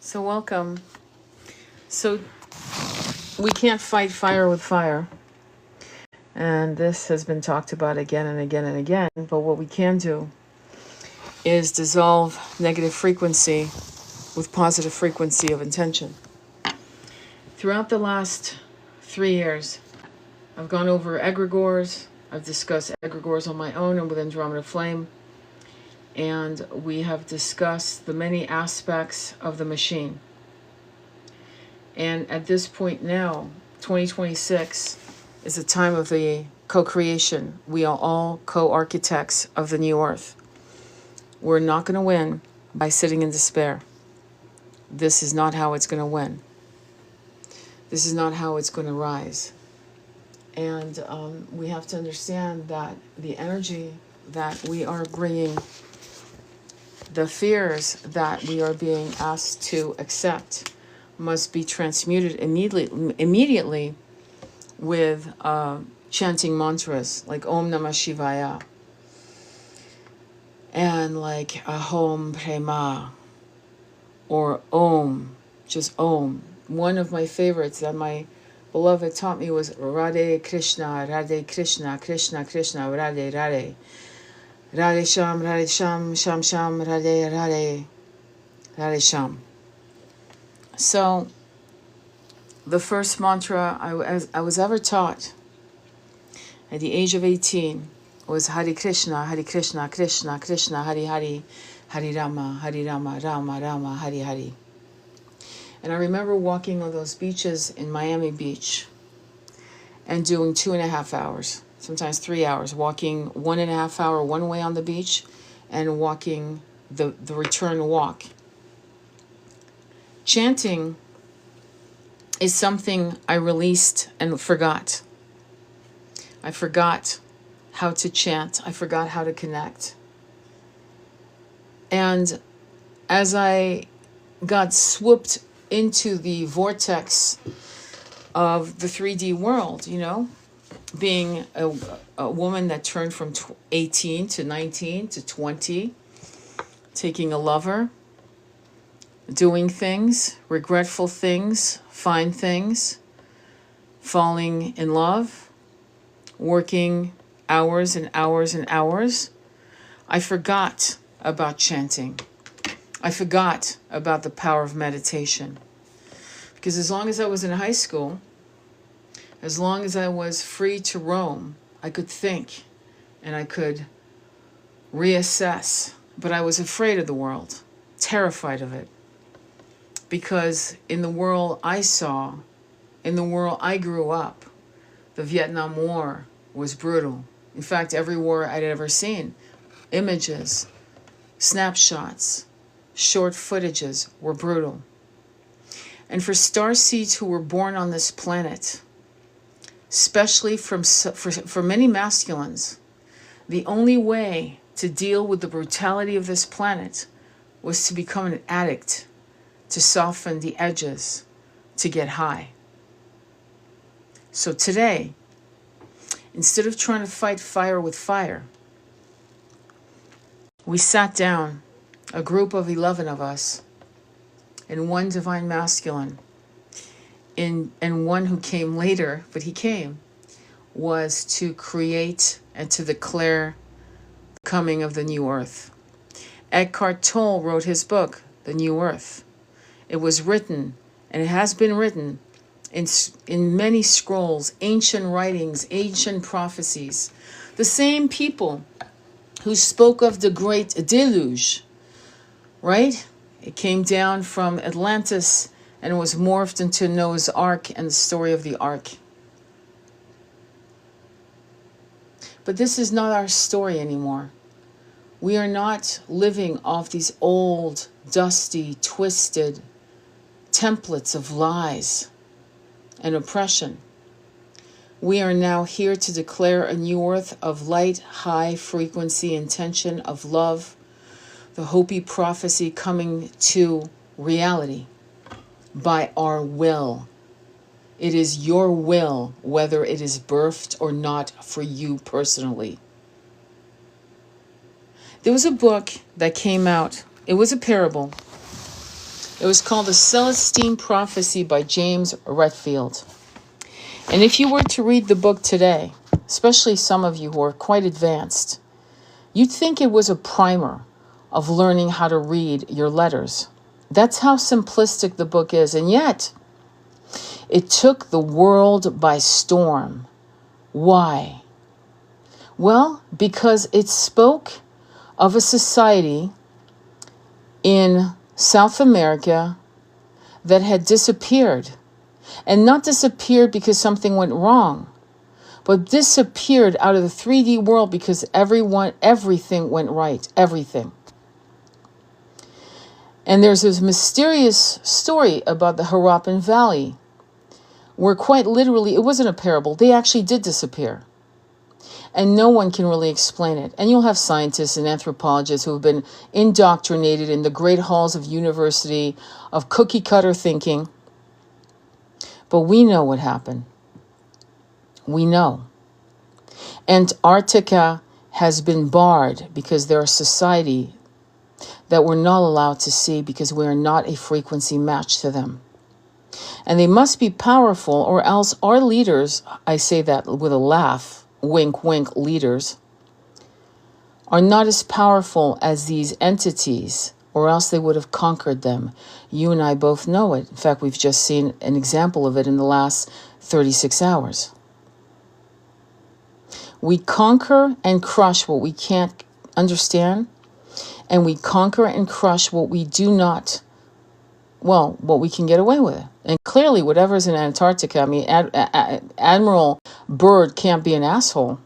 So welcome. So we can't fight fire with fire. And this has been talked about again and again and again. But what we can do is dissolve negative frequency with positive frequency of intention. Throughout the last 3 years, I've gone over egregores. I've discussed egregores on my own and with Andromeda Flame. And we have discussed the many aspects of the machine. And at this point now, 2026 is the time of the co-creation. We are all co-architects of the new earth. We're not going to win by sitting in despair. This is not how it's going to win. This is not how it's going to rise. And we have to understand that the energy that we are bringing, the fears that we are being asked to accept, must be transmuted immediately with chanting mantras like Om Namah Shivaya and like Ahom Prema or Om, just Om. One of my favorites that my beloved taught me was Radhe Krishna, Krishna Krishna, Radhe Radhe. Radhe Sham, Sham Sham, Radhe Radhe, Radhe Sham. So, the first mantra I was ever taught at the age of 18 was Hare Krishna, Krishna Krishna, Hare Hare, Hare Rama, Rama Rama, Hare Hare. And I remember walking on those beaches in Miami Beach and doing 2.5 hours, sometimes 3 hours, walking 1.5 hour one way on the beach and walking the return walk. Chanting is something I released and forgot. I forgot how to chant. I forgot how to connect. And as I got swooped into the vortex of the 3D world, being a woman that turned from 18 to 19 to 20, taking a lover, doing things, regretful things, fine things, falling in love, working hours and hours and hours, I forgot about chanting. I forgot about the power of meditation. Because as long as I was in high school, as long as I was free to roam, I could think and I could reassess. But I was afraid of the world, terrified of it. Because in the world I saw, in the world I grew up, the Vietnam War was brutal. In fact, every war I'd ever seen, images, snapshots, short footages were brutal. And for starseeds who were born on this planet, especially for many masculines, the only way to deal with the brutality of this planet was to become an addict, to soften the edges, to get high. So today, instead of trying to fight fire with fire, we sat down, a group of 11 of us, and one divine masculine, and one who came later, but he came, was to create and to declare the coming of the new earth. Eckhart Tolle wrote his book, The New Earth. It was written, and it has been written, in many scrolls, ancient writings, ancient prophecies. The same people who spoke of the great deluge, right? It came down from Atlantis and was morphed into Noah's Ark and the story of the Ark. But this is not our story anymore. We are not living off these old, dusty, twisted templates of lies and oppression. We are now here to declare a new earth of light, high frequency, intention of love, the Hopi prophecy coming to reality by our will. It is your will whether it is birthed or not for you personally. There was a book that came out. It was a parable It was called The Celestine Prophecy by James Redfield. And if you were to read the book today, especially some of you who are quite advanced, you'd think it was a primer of learning how to read your letters. That's how simplistic the book is. And yet, it took the world by storm. Why? Well, because it spoke of a society in South America that had disappeared. And not disappeared because something went wrong, but disappeared out of the 3D world because everything went right. Everything. And there's this mysterious story about the Harappan Valley, where quite literally, it wasn't a parable, they actually did disappear. And no one can really explain it. And you'll have scientists and anthropologists who have been indoctrinated in the great halls of university of cookie cutter thinking. But we know what happened. We know. Antarctica has been barred because they're a society that we're not allowed to see because we are not a frequency match to them. And they must be powerful, or else our leaders, I say that with a laugh, wink, wink, leaders, are not as powerful as these entities, or else they would have conquered them. You and I both know it. In fact, we've just seen an example of it in the last 36 hours. We conquer and crush what we can't understand, and we conquer and crush what we do not, well, what we can get away with. And clearly, whatever's in Antarctica, I mean, Admiral Byrd can't be an asshole.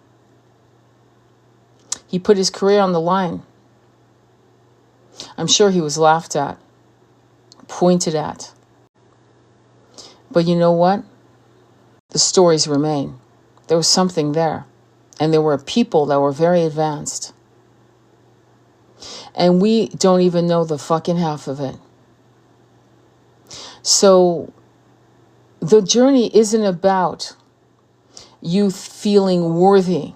He put his career on the line. I'm sure he was laughed at, pointed at. But you know what? The stories remain. There was something there. And there were people that were very advanced. And we don't even know the fucking half of it. So the journey isn't about you feeling worthy,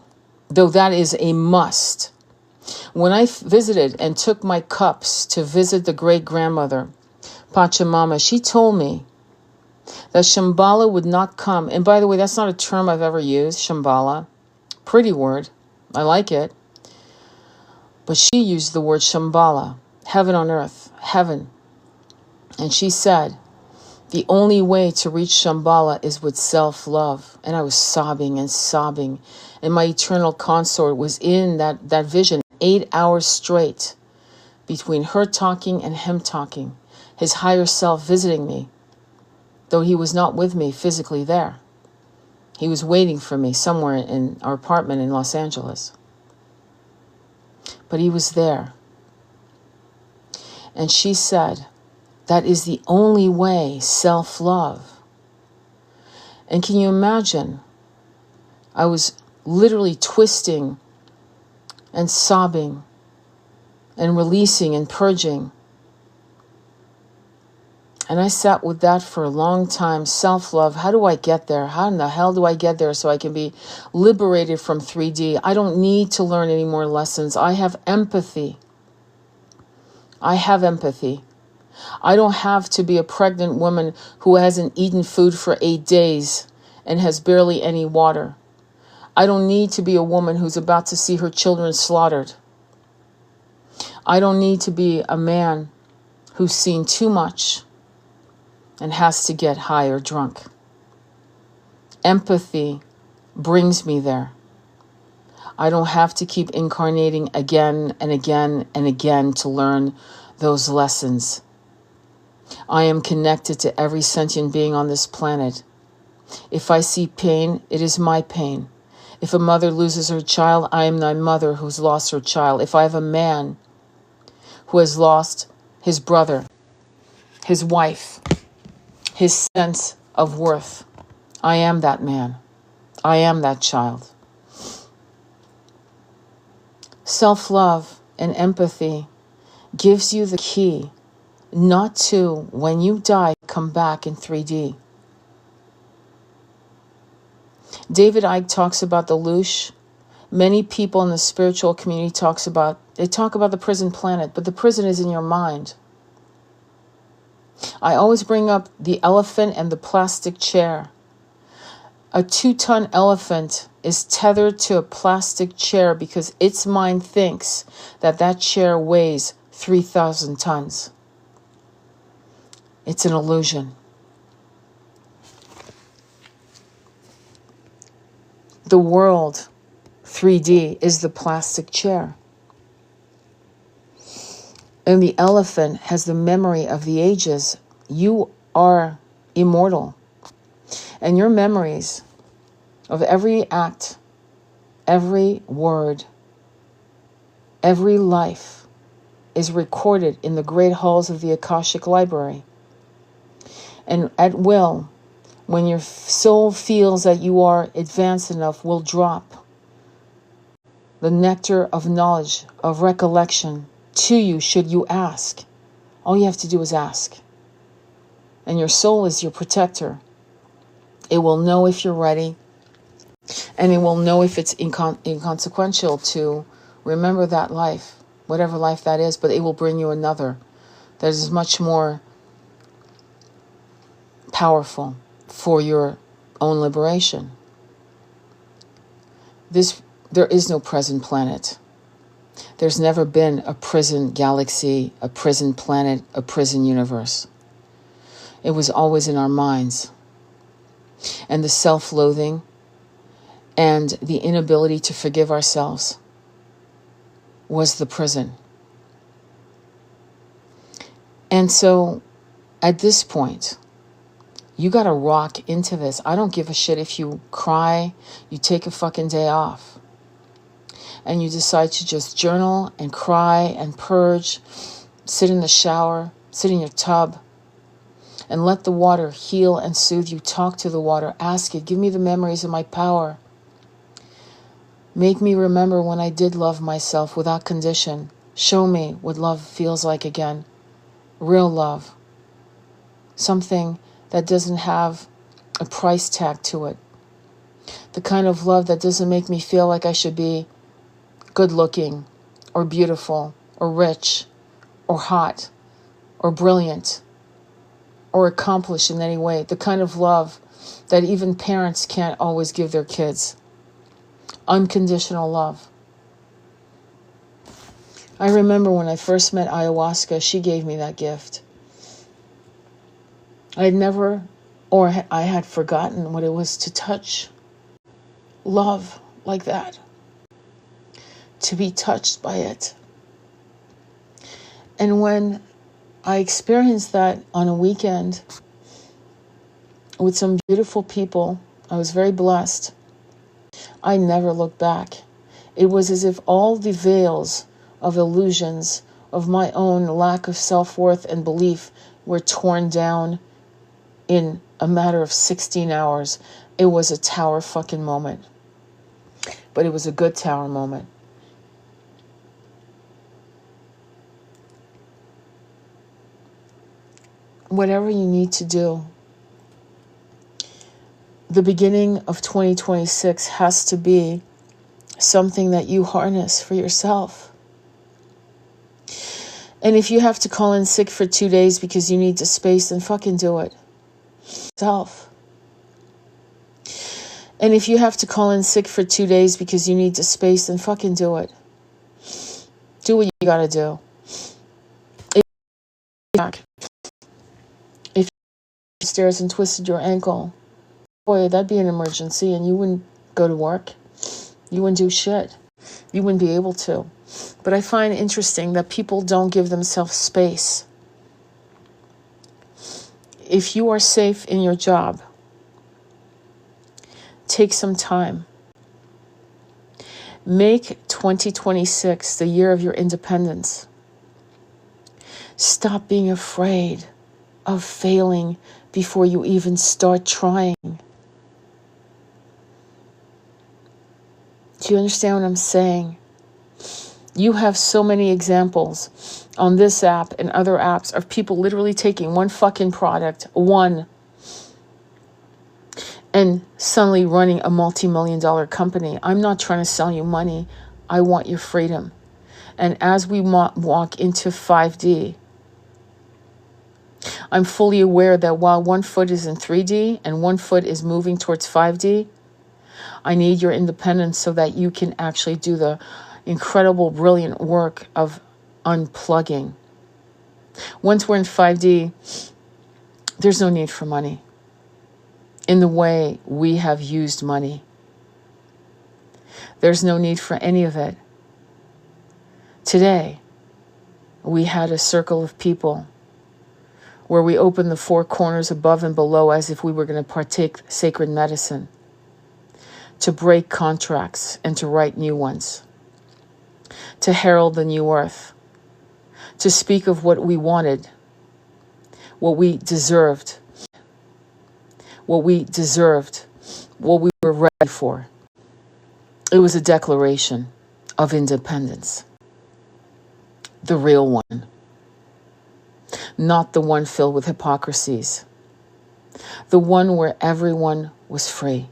though that is a must. When I visited and took my cups to visit the great-grandmother, Pachamama, she told me that Shambhala would not come. And by the way, that's not a term I've ever used, Shambhala. Pretty word. I like it. But she used the word Shambhala, heaven on earth, heaven. And she said, the only way to reach Shambhala is with self-love. And I was sobbing and sobbing. And my eternal consort was in that vision, 8 hours straight, between her talking and him talking, his higher self visiting me, though he was not with me physically there. He was waiting for me somewhere in our apartment in Los Angeles. But he was there. And she said, that is the only way, self-love. And can you imagine? I was literally twisting and sobbing and releasing and purging. And I sat with that for a long time. Self-love, how do I get there? How in the hell do I get there so I can be liberated from 3D? I don't need to learn any more lessons. I have empathy. I have empathy. I don't have to be a pregnant woman who hasn't eaten food for 8 days and has barely any water. I don't need to be a woman who's about to see her children slaughtered. I don't need to be a man who's seen too much and has to get high or drunk. Empathy brings me there. I don't have to keep incarnating again and again and again to learn those lessons. I am connected to every sentient being on this planet. If I see pain, it is my pain. If a mother loses her child, I am my mother who's lost her child. If I have a man who has lost his brother, his wife, his sense of worth, I am that man. I am that child. Self-love and empathy gives you the key not to, when you die, come back in 3D. David Icke talks about the loosh. Many people in the spiritual community talk about the prison planet, but the prison is in your mind. I always bring up the elephant and the plastic chair. A 2-ton elephant is tethered to a plastic chair because its mind thinks that that chair weighs 3,000 tons. It's an illusion. The world, 3D, is the plastic chair. And the elephant has the memory of the ages. You are immortal. And your memories of every act, every word, every life is recorded in the great halls of the Akashic Library. And at will, when your soul feels that you are advanced enough, will drop the nectar of knowledge, of recollection to you should you ask. All you have to do is ask. And your soul is your protector. It will know if you're ready, and it will know if it's inconsequential to remember that life, whatever life that is, but it will bring you another that is much more powerful for your own liberation. There is no present planet. There's never been a prison galaxy, a prison planet, a prison universe. It was always in our minds. And the self-loathing and the inability to forgive ourselves was the prison. And so at this point, you got to rock into this. I don't give a shit if you cry, you take a fucking day off, and you decide to just journal and cry and purge, sit in the shower, sit in your tub, and let the water heal and soothe you. Talk to the water. Ask it. Give me the memories of my power. Make me remember when I did love myself without condition. Show me what love feels like again. Real love. Something that doesn't have a price tag to it. The kind of love that doesn't make me feel like I should be good looking or beautiful or rich or hot or brilliant or accomplished in any way. The kind of love that even parents can't always give their kids. Unconditional love. I remember when I first met ayahuasca, she gave me that gift. I had forgotten what it was to touch love like that. To be touched by it. And when I experienced that on a weekend with some beautiful people, I was very blessed. I never looked back. It was as if all the veils of illusions of my own lack of self-worth and belief were torn down in a matter of 16 hours. It was a tower fucking moment. But it was a good tower moment. Whatever you need to do, the beginning of 2026 has to be something that you harness for yourself. And if you have to call in sick for 2 days because you need the space, then fucking do it. Self. And if you have to call in sick for 2 days because you need the space, then fucking do it. Do what you gotta do. If you stairs and twisted your ankle, boy, that'd be an emergency, and you wouldn't go to work. You wouldn't do shit. You wouldn't be able to. But I find it interesting that people don't give themselves space. If you are safe in your job, take some time. Make 2026 the year of your independence. Stop being afraid of failing before you even start trying. Do you understand what I'm saying? You have so many examples on this app and other apps of people literally taking one fucking product, and suddenly running a multi-million-dollar company. I'm not trying to sell you money. I want your freedom. And as we walk into 5D, I'm fully aware that while one foot is in 3D and one foot is moving towards 5D, I need your independence so that you can actually do the incredible, brilliant work of unplugging. Once we're in 5D, there's no need for money in the way we have used money. There's no need for any of it. Today, we had a circle of people where we opened the four corners above and below as if we were going to partake sacred medicine, to break contracts and to write new ones, to herald the new earth, to speak of what we wanted, what we deserved, what we were ready for. It was a declaration of independence. The real one. Not the one filled with hypocrisies. The one where everyone was free.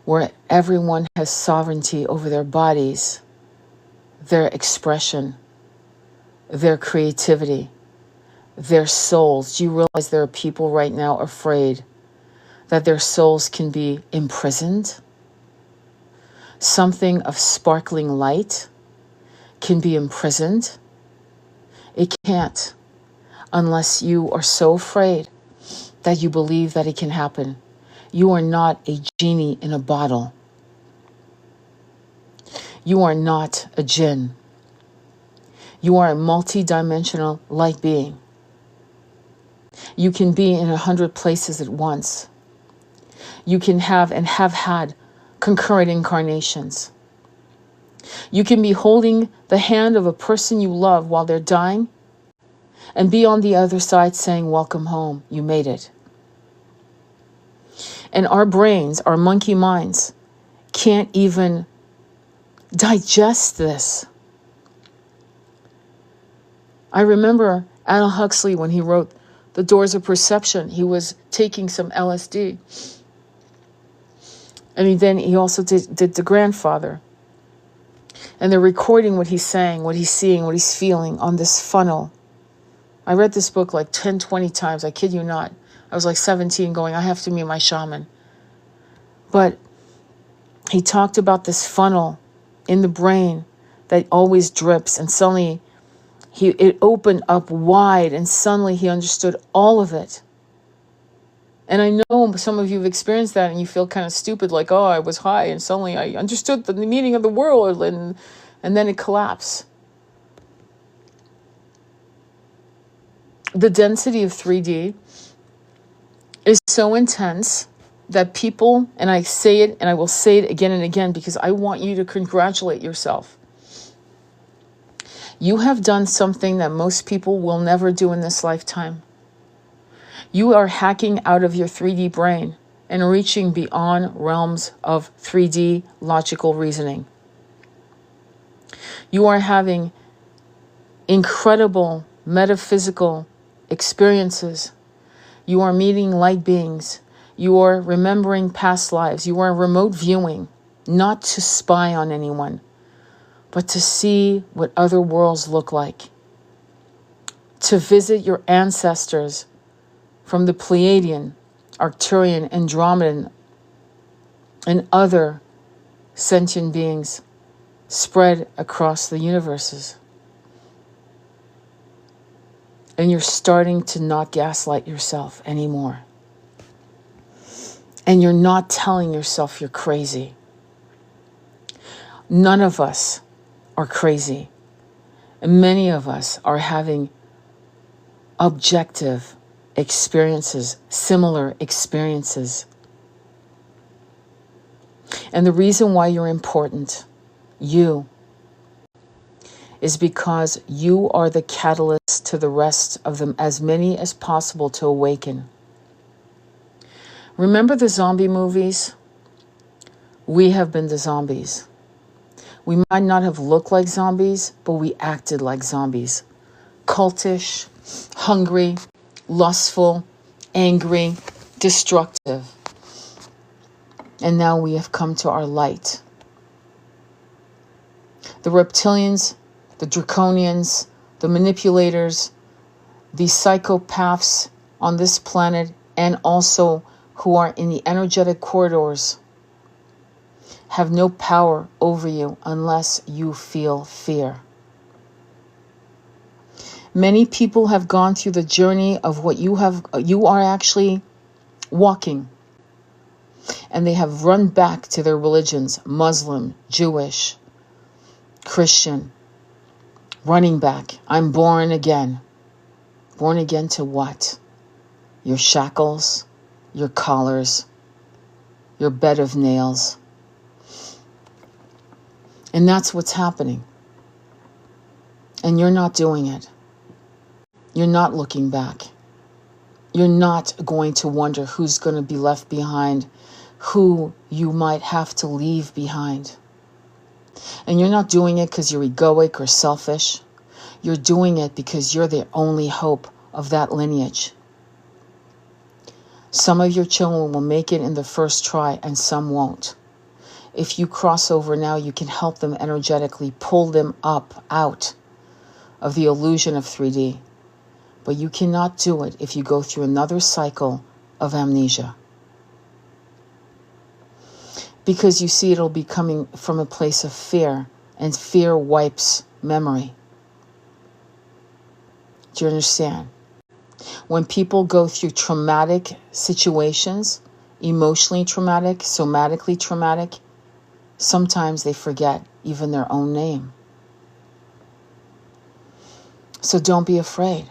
Where everyone has sovereignty over their bodies, their expression, their creativity, their souls. Do you realize there are people right now afraid that their souls can be imprisoned? Something of sparkling light can be imprisoned. It can't unless you are so afraid that you believe that it can happen. You are not a genie in a bottle. You are not a jinn. You are a multi-dimensional light being. You can be in 100 places at once. You can have and have had concurrent incarnations. You can be holding the hand of a person you love while they're dying and be on the other side saying, welcome home, you made it. And our brains, our monkey minds, can't even digest this. I remember Aldous Huxley, when he wrote The Doors of Perception, he was taking some LSD. And then he also did The Grandfather. And they're recording what he's saying, what he's seeing, what he's feeling on this funnel. I read this book like 10, 20 times. I kid you not. I was like 17 going, I have to meet my shaman. But he talked about this funnel in the brain that always drips. And suddenly it opened up wide and suddenly he understood all of it. And I know some of you have experienced that and you feel kind of stupid, like, oh, I was high and suddenly I understood the meaning of the world and then it collapsed. The density of 3D is so intense that people, and I say it and I will say it again and again because I want you to congratulate yourself. You have done something that most people will never do in this lifetime. You are hacking out of your 3D brain and reaching beyond realms of 3D logical reasoning. You are having incredible metaphysical experiences. You are meeting light beings. You are remembering past lives. You are remote viewing, not to spy on anyone, but to see what other worlds look like. To visit your ancestors from the Pleiadian, Arcturian, Andromedan, and other sentient beings spread across the universes. And you're starting to not gaslight yourself anymore. And you're not telling yourself you're crazy. None of us are crazy. And many of us are having objective experiences, similar experiences. And the reason why you're important, you, is because you are the catalyst to the rest of them, as many as possible, to awaken. Remember the zombie movies? We have been the zombies. We might not have looked like zombies, but we acted like zombies. Cultish, hungry, lustful, angry, destructive. And now we have come to our light. The reptilians, the draconians, the manipulators, the psychopaths on this planet and also who are in the energetic corridors have no power over you unless you feel fear. Many people have gone through the journey of what you are actually walking, and they have run back to their religions, Muslim, Jewish, Christian, running back. I'm born again. Born again to what? Your shackles, your collars, your bed of nails. And that's what's happening. And you're not doing it. You're not looking back. You're not going to wonder who's going to be left behind, who you might have to leave behind. And you're not doing it because you're egoic or selfish. You're doing it because you're the only hope of that lineage. Some of your children will make it in the first try and some won't. If you cross over now, you can help them energetically, pull them up out of the illusion of 3D. But you cannot do it if you go through another cycle of amnesia. Because you see, it'll be coming from a place of fear, and fear wipes memory. Do you understand? When people go through traumatic situations, emotionally traumatic, somatically traumatic, sometimes they forget even their own name. So don't be afraid.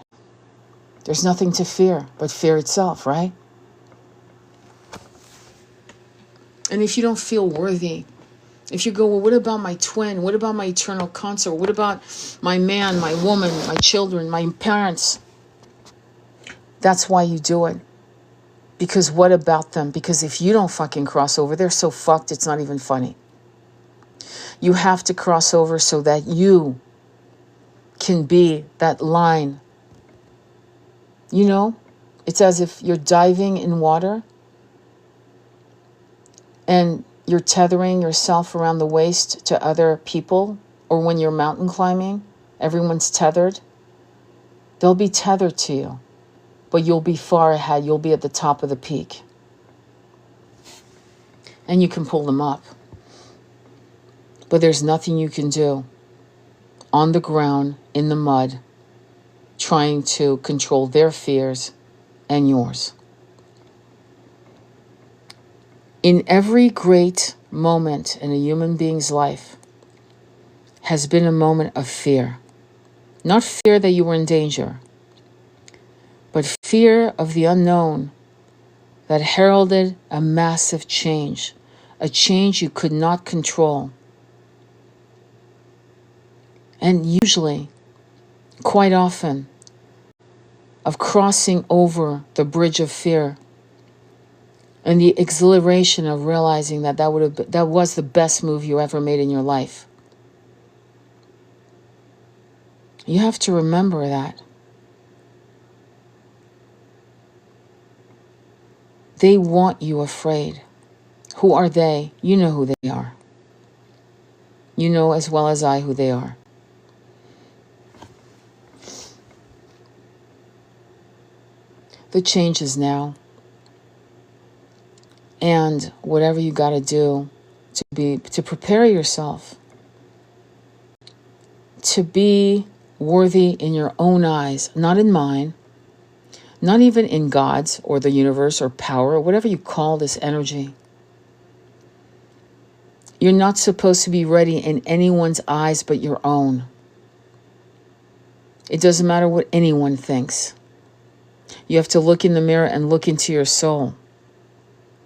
There's nothing to fear but fear itself, right? And if you don't feel worthy, if you go, well, what about my twin? What about my eternal consort? What about my man, my woman, my children, my parents? That's why you do it. Because what about them? Because if you don't fucking cross over, they're so fucked, it's not even funny. You have to cross over so that you can be that line. You know, it's as if you're diving in water and you're tethering yourself around the waist to other people, or when you're mountain climbing, everyone's tethered. They'll be tethered to you, but you'll be far ahead. You'll be at the top of the peak. And you can pull them up. But there's nothing you can do on the ground, in the mud, trying to control their fears and yours. In every great moment in a human being's life has been a moment of fear. Not fear that you were in danger, but fear of the unknown that heralded a massive change, a change you could not control. And usually, quite often, of crossing over the bridge of fear and the exhilaration of realizing that that was the best move you ever made in your life. You have to remember that. They want you afraid. Who are they? You know who they are. You know as well as I who they are. The change is now. And whatever you got to do to prepare yourself to be worthy in your own eyes, not in mine, not even in God's or the universe or power, or whatever you call this energy. You're not supposed to be ready in anyone's eyes but your own. It doesn't matter what anyone thinks. You have to look in the mirror and look into your soul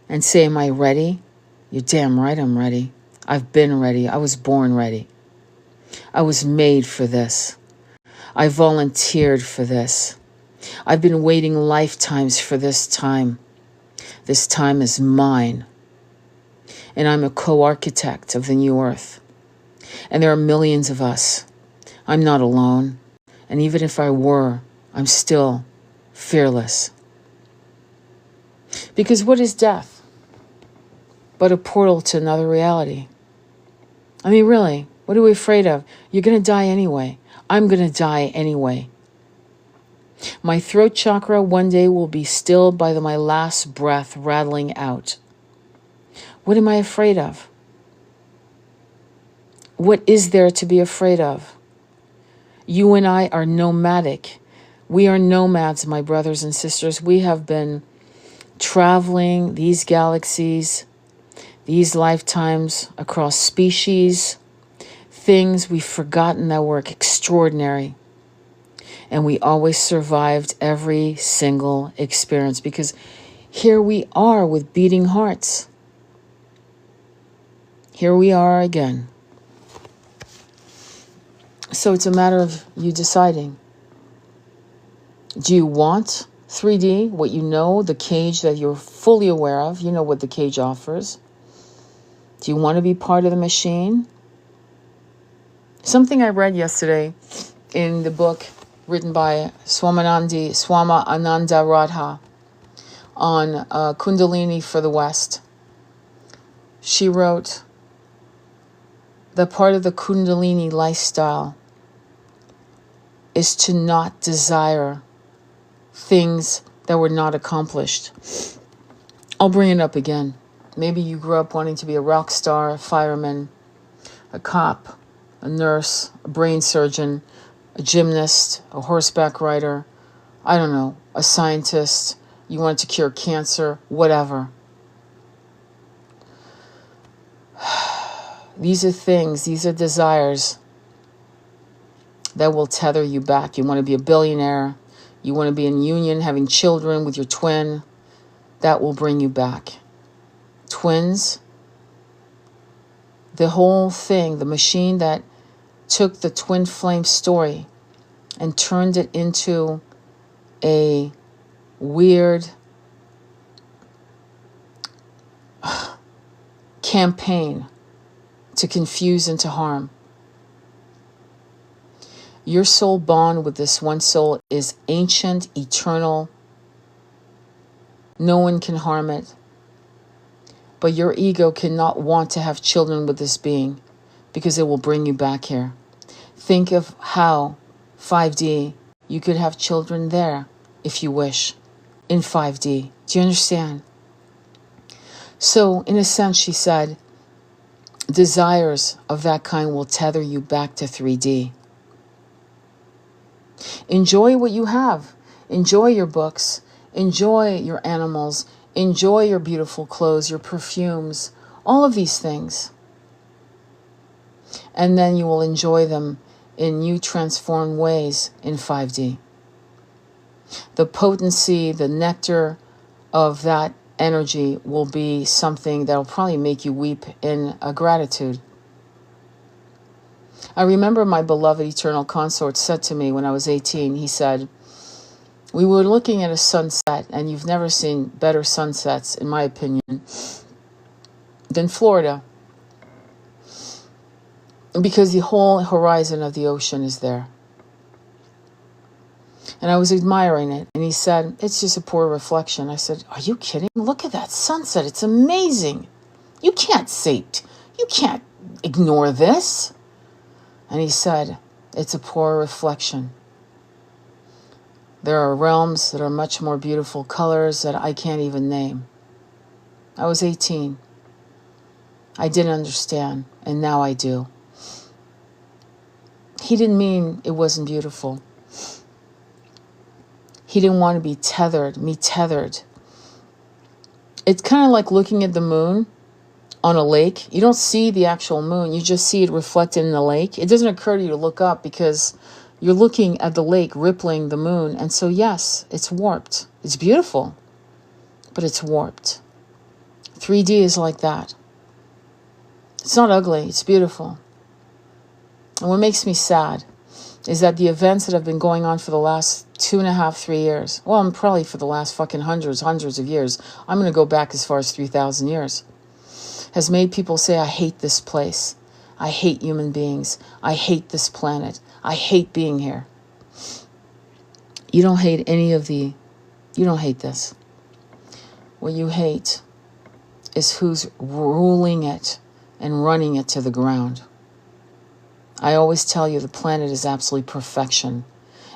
and say, am I ready? You're damn right I'm ready. I've been ready. I was born ready. I was made for this. I volunteered for this. I've been waiting lifetimes for this time. This time is mine. And I'm a co-architect of the new earth. And there are millions of us. I'm not alone. And even if I were, I'm still fearless. Because what is death but a portal to another reality? I mean, really, what are we afraid of? You're going to die anyway. I'm going to die anyway. My throat chakra one day will be stilled by my last breath rattling out. What am I afraid of? What is there to be afraid of? You and I are nomadic. We are nomads, my brothers and sisters. We have been traveling these galaxies, these lifetimes across species, things we've forgotten that were extraordinary. And we always survived every single experience because here we are with beating hearts. Here we are again. So it's a matter of you deciding. Do you want 3D, what you know, the cage that you're fully aware of? You know what the cage offers. Do you want to be part of the machine? Something I read yesterday in the book written by Swama Ananda Radha on Kundalini for the West. She wrote that part of the Kundalini lifestyle is to not desire things that were not accomplished. I'll bring it up again. Maybe you grew up wanting to be a rock star, a fireman, a cop, a nurse, a brain surgeon, a gymnast, a horseback rider, I don't know, a scientist. You wanted to cure cancer, whatever. These are things, these are desires that will tether you back. You want to be a billionaire. You want to be in union, having children with your twin. That will bring you back. Twins, the whole thing, the machine that took the twin flame story and turned it into a weird campaign to confuse and to harm. Your soul bond with this one soul is ancient, eternal. No one can harm it. But your ego cannot want to have children with this being because it will bring you back here. Think of how 5D, you could have children there if you wish, in 5D. Do you understand? So, in a sense, she said, desires of that kind will tether you back to 3D. Enjoy what you have. Enjoy your books. Enjoy your animals. Enjoy your beautiful clothes, your perfumes, all of these things. And then you will enjoy them in new transformed ways in 5D. The potency, the nectar of that energy will be something that will probably make you weep in gratitude. I remember my beloved eternal consort said to me when I was 18, he said, we were looking at a sunset, and you've never seen better sunsets, in my opinion, than Florida, because the whole horizon of the ocean is there. And I was admiring it, and he said, it's just a poor reflection. I said, are you kidding? Look at that sunset. It's amazing. You can't ignore this. And he said, it's a poor reflection. There are realms that are much more beautiful, colors that I can't even name. I was 18. I didn't understand, and now I do. He didn't mean it wasn't beautiful. He didn't want to be tethered. It's kind of like looking at the moon on a lake. You don't see the actual moon. You just see it reflected in the lake. It doesn't occur to you to look up because you're looking at the lake rippling the moon. And so, yes, it's warped. It's beautiful, but it's warped. 3D is like that. It's not ugly. It's beautiful. And what makes me sad is that the events that have been going on for the last 2.5, 3 years, well, probably for the last fucking hundreds of years, I'm going to go back as far as 3,000 years, has made people say, I hate this place. I hate human beings. I hate this planet. I hate being here. You don't hate you don't hate this. What you hate is who's ruling it and running it to the ground. I always tell you the planet is absolute perfection.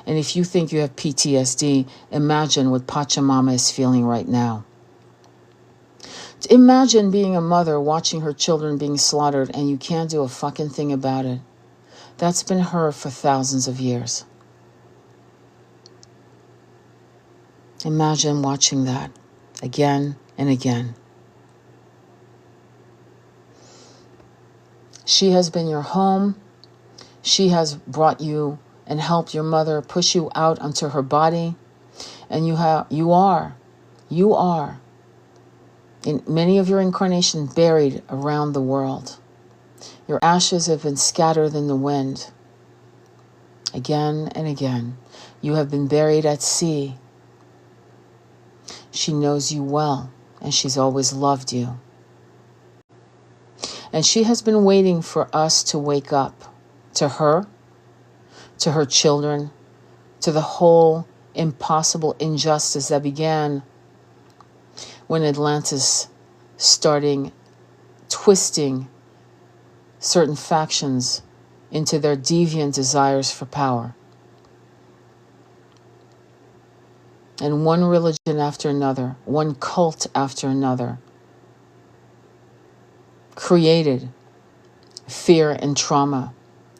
And if you think you have PTSD, imagine what Pachamama is feeling right now. Imagine being a mother watching her children being slaughtered and you can't do a fucking thing about it. That's been her for thousands of years. Imagine watching that again and again. She has been your home. She has brought you and helped your mother push you out onto her body. And you are in many of your incarnations buried around the world. Your ashes have been scattered in the wind. Again and again. You have been buried at sea. She knows you well, and she's always loved you. And she has been waiting for us to wake up to her children, to the whole impossible injustice that began when Atlantis starting twisting certain factions into their deviant desires for power. And one religion after another, one cult after another, created fear and trauma,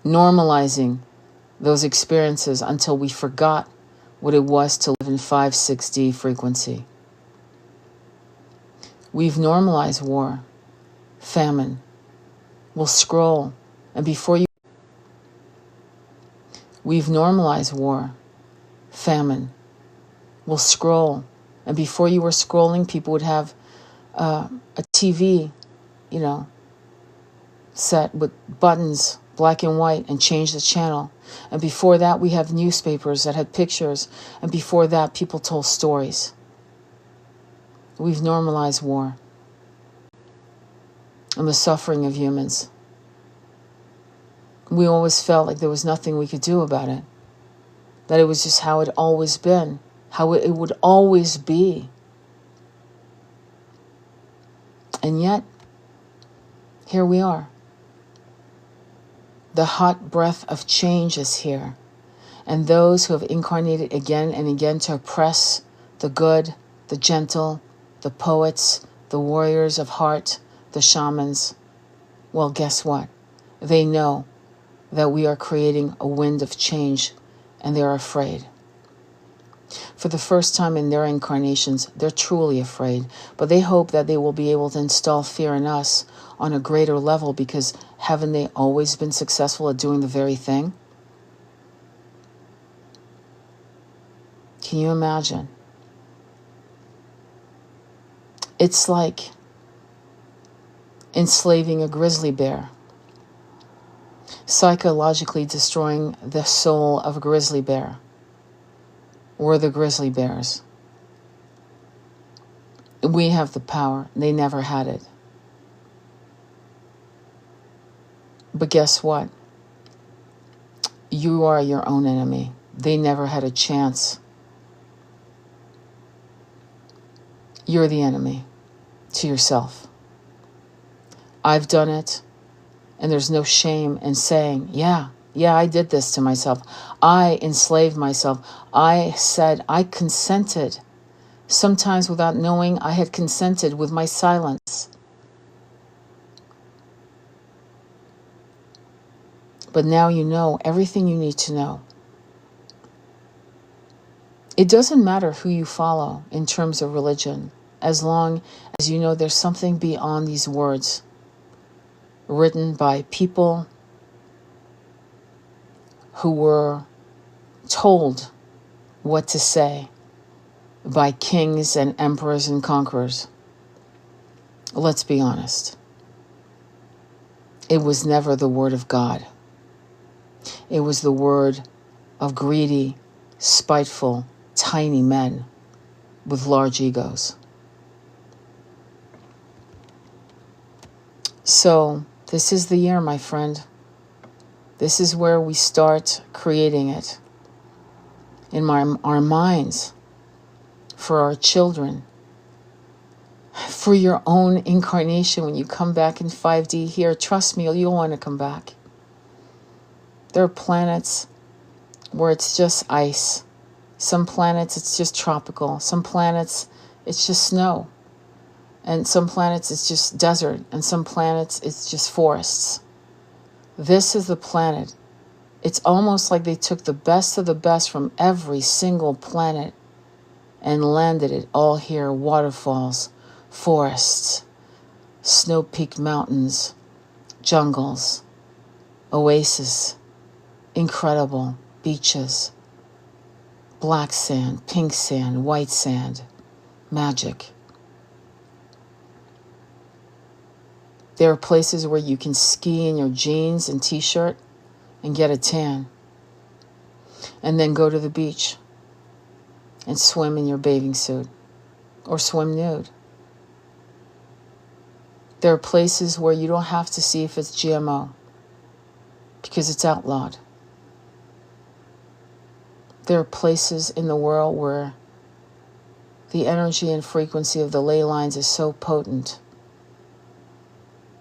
normalizing those experiences until we forgot what it was to live in 5-6D frequency. We've normalized war, famine. We'll scroll, and before you... We've normalized war, famine. We'll scroll, and before you were scrolling, people would have a TV, set with buttons, black and white, and change the channel. And before that, we have newspapers that had pictures. And before that, people told stories. We've normalized war and the suffering of humans. We always felt like there was nothing we could do about it. That it was just how it always been, how it would always be. And yet, here we are. The hot breath of change is here. And those who have incarnated again and again to oppress the good, the gentle, the poets, the warriors of heart, the shamans, well, guess what? They know that we are creating a wind of change, and they're afraid. For the first time in their incarnations, they're truly afraid, but they hope that they will be able to install fear in us on a greater level, because haven't they always been successful at doing the very thing? Can you imagine? It's like enslaving a grizzly bear, psychologically destroying the soul of a grizzly bear. We're the grizzly bears. We have the power. They never had it. But guess what? You are your own enemy. They never had a chance. You're the enemy to yourself. I've done it, and there's no shame in saying, yeah, I did this to myself. I enslaved myself. I said I consented. Sometimes without knowing I had consented with my silence. But now you know everything you need to know. It doesn't matter who you follow in terms of religion, as long as you know there's something beyond these words written by people who were told what to say by kings and emperors and conquerors. Let's be honest. It was never the word of God. It was the word of greedy, spiteful, tiny men with large egos. So, this is the year, my friend. This is where we start creating it in our minds, for our children, for your own incarnation. When you come back in 5D here, trust me, you'll want to come back. There are planets where it's just ice. Some planets, it's just tropical. Some planets, it's just snow. And some planets, it's just desert. And some planets, it's just forests. This is the planet. It's almost like they took the best of the best from every single planet and landed it all here. Waterfalls, forests, snow-peaked mountains, jungles, oasis, incredible beaches, black sand, pink sand, white sand, magic. There are places where you can ski in your jeans and t-shirt and get a tan, and then go to the beach and swim in your bathing suit or swim nude. There are places where you don't have to see if it's GMO because it's outlawed. There are places in the world where the energy and frequency of the ley lines is so potent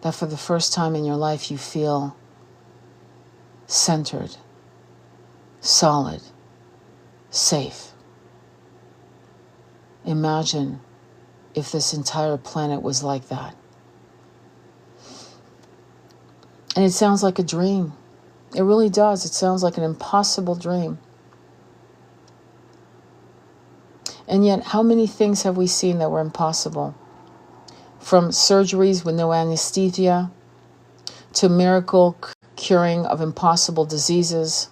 that for the first time in your life you feel centered, solid, safe. Imagine if this entire planet was like that. And it sounds like a dream. It really does. It sounds like an impossible dream. And yet, how many things have we seen that were impossible? From surgeries with no anesthesia, to miracle curing of impossible diseases.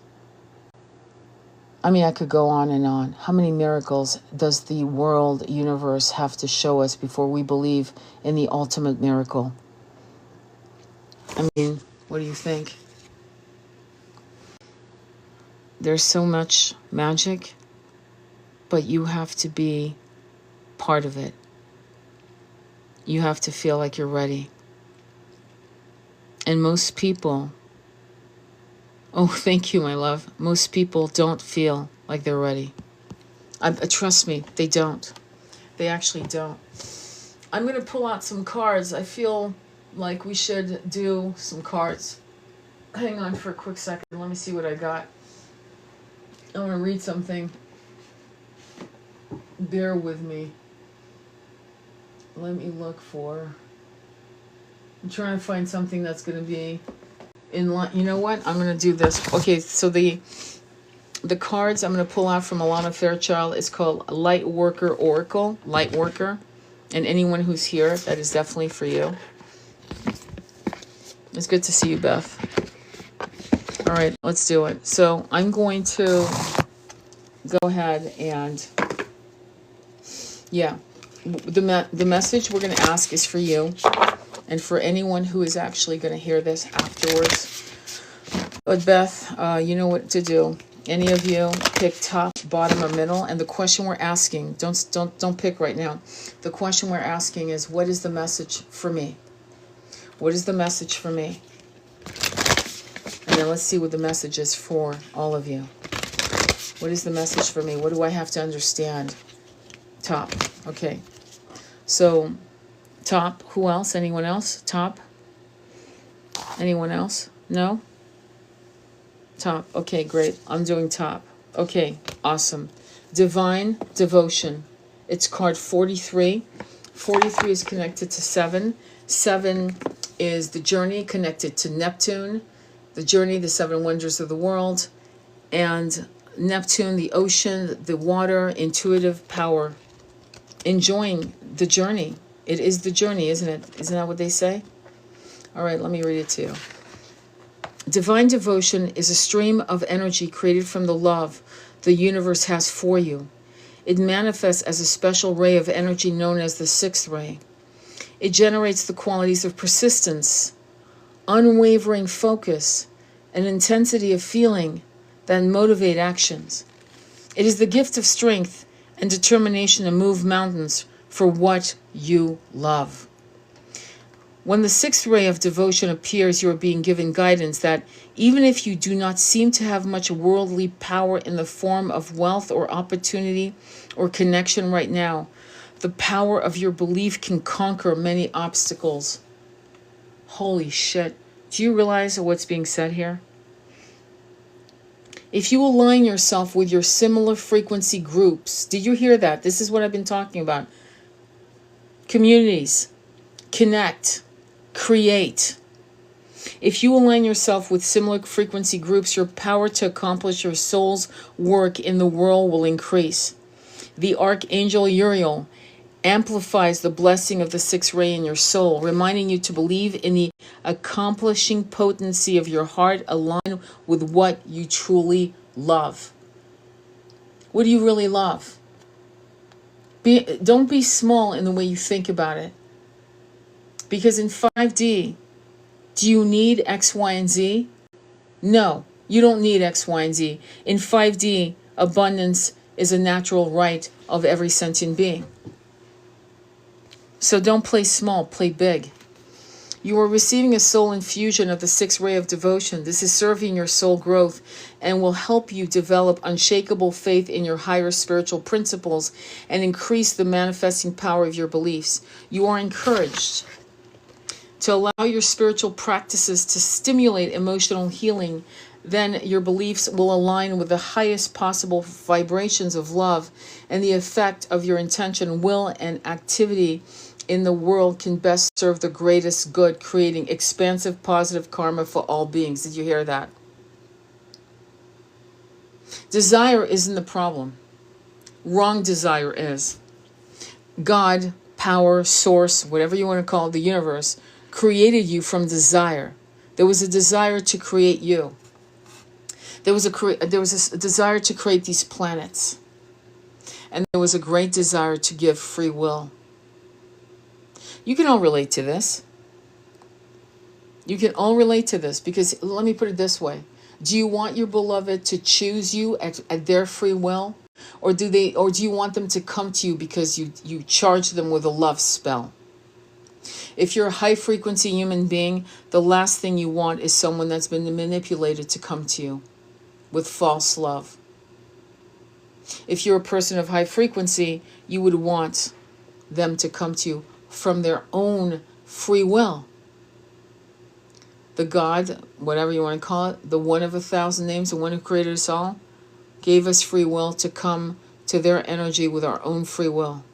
I mean, I could go on and on. How many miracles does the world universe have to show us before we believe in the ultimate miracle? I mean, what do you think? There's so much magic, but you have to be part of it. You have to feel like you're ready. And most people, oh, thank you, my love. Most people don't feel like they're ready. Trust me, they don't. They actually don't. I'm going to pull out some cards. I feel like we should do some cards. Hang on for a quick second. Let me see what I got. I want to read something. Bear with me. Let me look for... I'm trying to find something that's going to be in line. You know what? I'm going to do this. Okay, so the cards I'm going to pull out from Alana Fairchild is called Light Worker Oracle. Light Worker. And anyone who's here, that is definitely for you. It's good to see you, Beth. All right, let's do it. So I'm going to go ahead and... Yeah. The message we're going to ask is for you. And for anyone who is actually going to hear this afterwards. But Beth, you know what to do. Any of you pick top, bottom, or middle. And the question we're asking, don't pick right now. The question we're asking is, what is the message for me? What is the message for me? And then let's see what the message is for all of you. What is the message for me? What do I have to understand? Top. Okay. So... Top. Who else? Anyone else? Top. Anyone else? No? Top. Okay, great. I'm doing top. Okay, awesome. Divine Devotion. It's card 43. 43 is connected to 7. 7 is the journey connected to Neptune. The journey, the 7 wonders of the world. And Neptune, the ocean, the water, intuitive power. Enjoying the journey. It is the journey, isn't it? Isn't that what they say? All right, let me read it to you. Divine devotion is a stream of energy created from the love the universe has for you. It manifests as a special ray of energy known as the 6th ray. It generates the qualities of persistence, unwavering focus, and intensity of feeling that motivate actions. It is the gift of strength and determination to move mountains for what you love. When the 6th ray of devotion appears, you are being given guidance that even if you do not seem to have much worldly power in the form of wealth or opportunity or connection right now, the power of your belief can conquer many obstacles. Holy shit. Do you realize what's being said here? If you align yourself with your similar frequency groups, did you hear that? This is what I've been talking about. Communities, connect, create. If you align yourself with similar frequency groups, your power to accomplish your soul's work in the world will increase. The Archangel Uriel amplifies the blessing of the sixth ray in your soul, reminding you to believe in the accomplishing potency of your heart aligned with what you truly love. What do you really love? Don't be small in the way you think about it. Because in 5D, do you need X, Y, and Z? No, you don't need X, Y, and Z. In 5D, abundance is a natural right of every sentient being. So don't play small, play big. You are receiving a soul infusion of the sixth ray of devotion. This is serving your soul growth and will help you develop unshakable faith in your higher spiritual principles and increase the manifesting power of your beliefs. You are encouraged to allow your spiritual practices to stimulate emotional healing. Then your beliefs will align with the highest possible vibrations of love, and the effect of your intention, will, and activity in the world can best serve the greatest good, creating expansive positive karma for all beings. Did you hear that? Desire isn't the problem. Wrong desire is. God, power, source, whatever you want to call it, the universe, created you from desire. There was a desire to create you. There was a desire to create these planets. And there was a great desire to give free will. You can all relate to this. You can all relate to this because let me put it this way. Do you want your beloved to choose you at their free will? Or do you want them to come to you because you charge them with a love spell? If you're a high frequency human being, the last thing you want is someone that's been manipulated to come to you with false love. If you're a person of high frequency, you would want them to come to you from their own free will. The God, whatever you want to call it, the one of 1,000 names, the one who created us all, gave us free will to come to their energy with our own free will.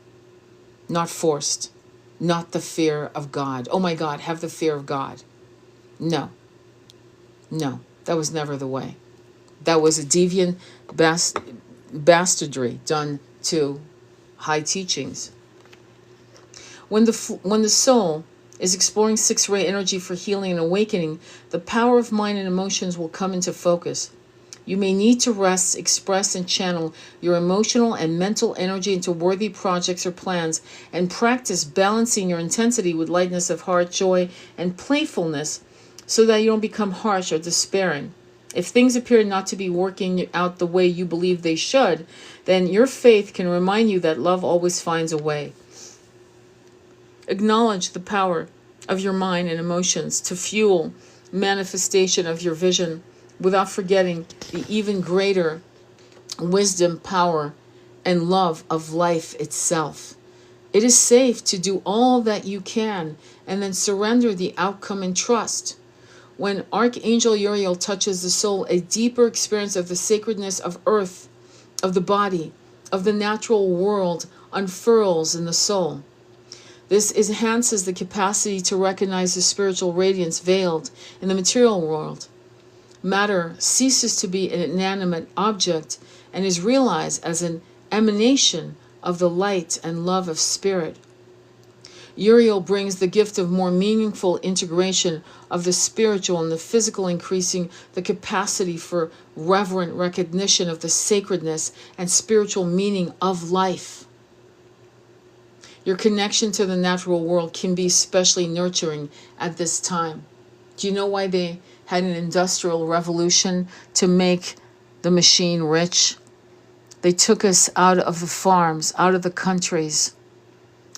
Not forced. Not the fear of God. Oh my God, have the fear of God. No. No, that was never the way. That was a deviant bastardry done to high teachings. When the soul is exploring sixth ray energy for healing and awakening, the power of mind and emotions will come into focus. You may need to rest, express, and channel your emotional and mental energy into worthy projects or plans, and practice balancing your intensity with lightness of heart, joy, and playfulness so that you don't become harsh or despairing. If things appear not to be working out the way you believe they should, then your faith can remind you that love always finds a way. Acknowledge the power of your mind and emotions to fuel manifestation of your vision without forgetting the even greater wisdom, power, and love of life itself. It is safe to do all that you can and then surrender the outcome in trust. When Archangel Uriel touches the soul, a deeper experience of the sacredness of earth, of the body, of the natural world unfurls in the soul. This enhances the capacity to recognize the spiritual radiance veiled in the material world. Matter ceases to be an inanimate object and is realized as an emanation of the light and love of spirit. Uriel brings the gift of more meaningful integration of the spiritual and the physical, increasing the capacity for reverent recognition of the sacredness and spiritual meaning of life. Your connection to the natural world can be especially nurturing at this time. Do you know why they had an industrial revolution to make the machine rich? They took us out of the farms, out of the countries,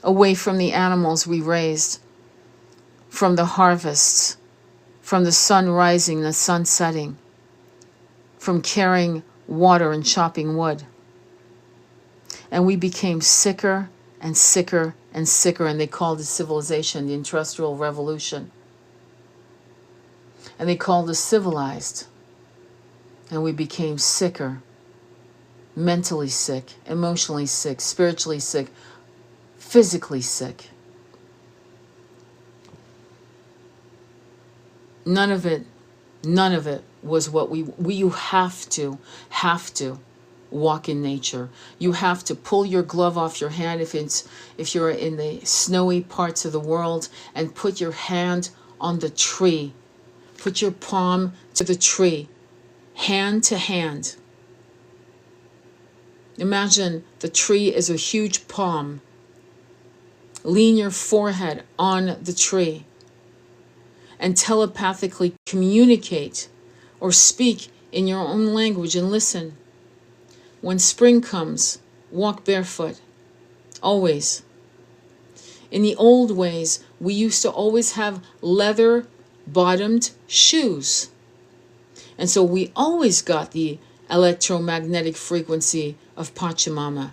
away from the animals we raised, from the harvests, from the sun rising, the sun setting, from carrying water and chopping wood. And we became sicker and sicker and sicker, and they called it civilization, the Industrial Revolution. And they called us civilized. And we became sicker, mentally sick, emotionally sick, spiritually sick, physically sick. None of it was what you have to walk in nature. You have to pull your glove off your hand if you're in the snowy parts of the world, and put your hand on the tree. Put your palm to the tree, hand to hand. Imagine the tree is a huge palm. Lean your forehead on the tree and telepathically communicate or speak in your own language and listen. When spring comes, walk barefoot. Always. In the old ways, we used to always have leather-bottomed shoes. And so we always got the electromagnetic frequency of Pachamama.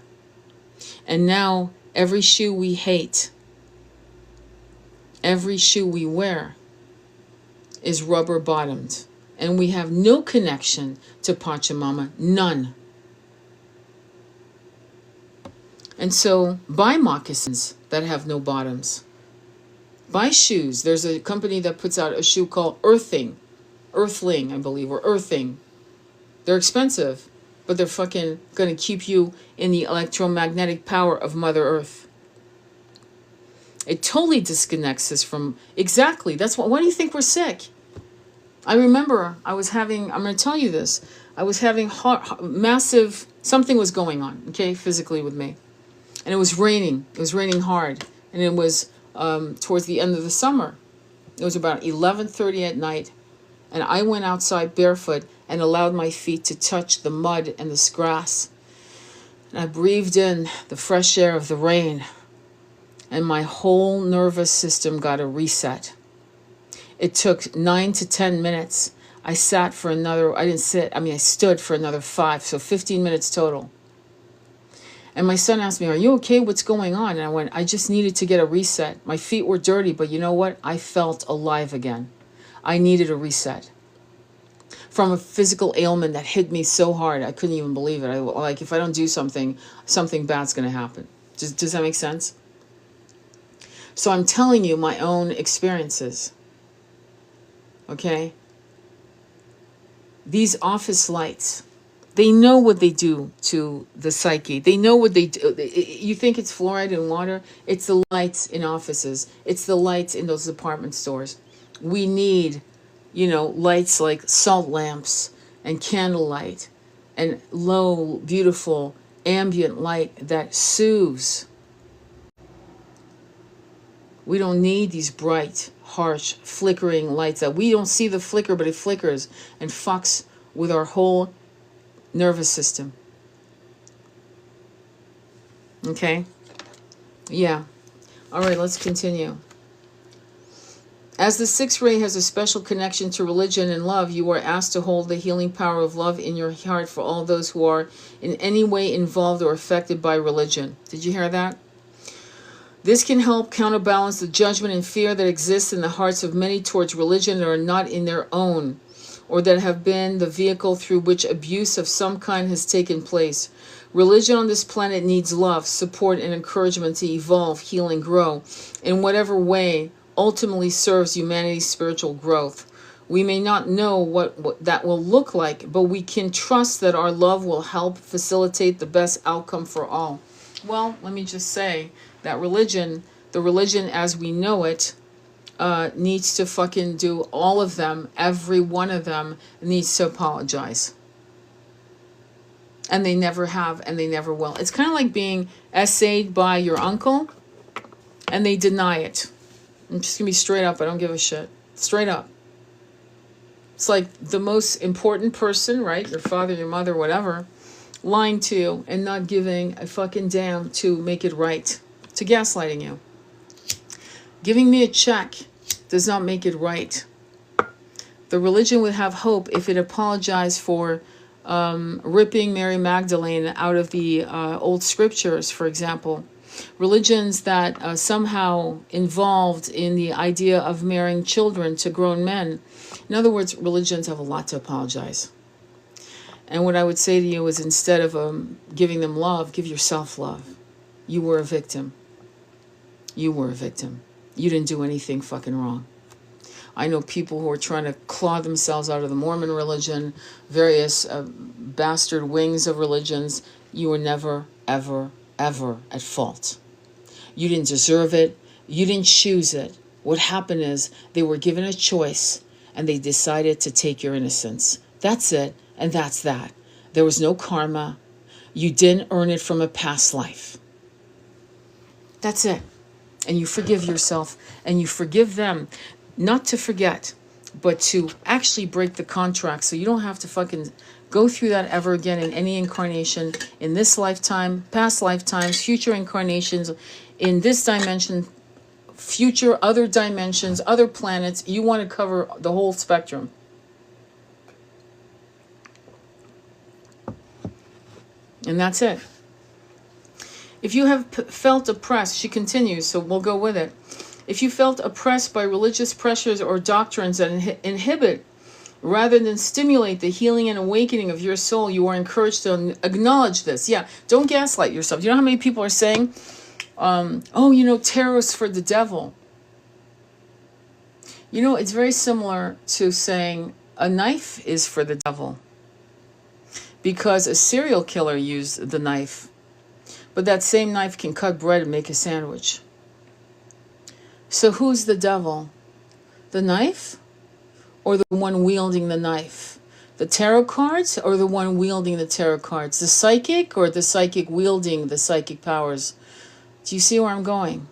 And now every shoe we hate, every shoe we wear is rubber-bottomed. And we have no connection to Pachamama, none. And so buy moccasins that have no bottoms. Buy shoes. There's a company that puts out a shoe called Earthling, I believe, or Earthing. They're expensive, but they're fucking going to keep you in the electromagnetic power of Mother Earth. It totally disconnects us from, exactly, that's why do you think we're sick? I remember I'm going to tell you this, I was having massive, something was going on, okay, physically with me. And it was raining hard, and it was towards the end of the summer. It was about 11:30 at night, and I went outside barefoot and allowed my feet to touch the mud and this grass. And I breathed in the fresh air of the rain, and my whole nervous system got a reset. It took 9 to 10 minutes. I stood for another 5, so 15 minutes total. And my son asked me, "Are you okay? What's going on?" And I went, "I just needed to get a reset. My feet were dirty, but you know what? I felt alive again. I needed a reset from a physical ailment that hit me so hard, I couldn't even believe it. Like, if I don't do something bad's going to happen." Does that make sense? So I'm telling you my own experiences. Okay? These office lights, they know what they do to the psyche. They know what they do. You think it's fluoride in water? It's the lights in offices. It's the lights in those department stores. We need, lights like salt lamps and candlelight and low, beautiful, ambient light that soothes. We don't need these bright, harsh, flickering lights that we don't see the flicker, but it flickers and fucks with our whole nervous system. Okay? Yeah. All right, let's continue. As the sixth ray has a special connection to religion and love, you are asked to hold the healing power of love in your heart for all those who are in any way involved or affected by religion. Did you hear that? This can help counterbalance the judgment and fear that exists in the hearts of many towards religion that are not in their own, or that have been the vehicle through which abuse of some kind has taken place. Religion on this planet needs love, support, and encouragement to evolve, heal, and grow in whatever way ultimately serves humanity's spiritual growth. We may not know what that will look like, but we can trust that our love will help facilitate the best outcome for all. Well, let me just say that the religion as we know it, needs to fucking do all of them. Every one of them needs to apologize. And they never have, and they never will. It's kind of like being essayed by your uncle, and they deny it. I'm just going to be straight up. I don't give a shit. Straight up. It's like the most important person, right? Your father, your mother, whatever, lying to you and not giving a fucking damn to make it right. To gaslighting you. Giving me a check does not make it right. The religion would have hope if it apologized for ripping Mary Magdalene out of the old scriptures, for example. Religions that somehow involved in the idea of marrying children to grown men. In other words, religions have a lot to apologize. And what I would say to you is, instead of giving them love, give yourself love. You were a victim. You were a victim. You didn't do anything fucking wrong. I know people who are trying to claw themselves out of the Mormon religion, various bastard wings of religions. You were never, ever, ever at fault. You didn't deserve it. You didn't choose it. What happened is they were given a choice and they decided to take your innocence. That's it, and that's that. There was no karma. You didn't earn it from a past life. That's it. And you forgive yourself and you forgive them. Not to forget, but to actually break the contract so you don't have to fucking go through that ever again in any incarnation, in this lifetime, past lifetimes, future incarnations, in this dimension, future other dimensions, other planets. You want to cover the whole spectrum. And that's it. If you have felt oppressed, she continues, so we'll go with it. If you felt oppressed by religious pressures or doctrines that inhibit rather than stimulate the healing and awakening of your soul, you are encouraged to acknowledge this. Yeah, don't gaslight yourself. You know how many people are saying, tarot is for the devil. You know, it's very similar to saying a knife is for the devil. Because a serial killer used the knife. But that same knife can cut bread and make a sandwich. So who's the devil? The knife? Or the one wielding the knife? The tarot cards or the one wielding the tarot cards? The psychic or the psychic wielding the psychic powers? Do you see where I'm going?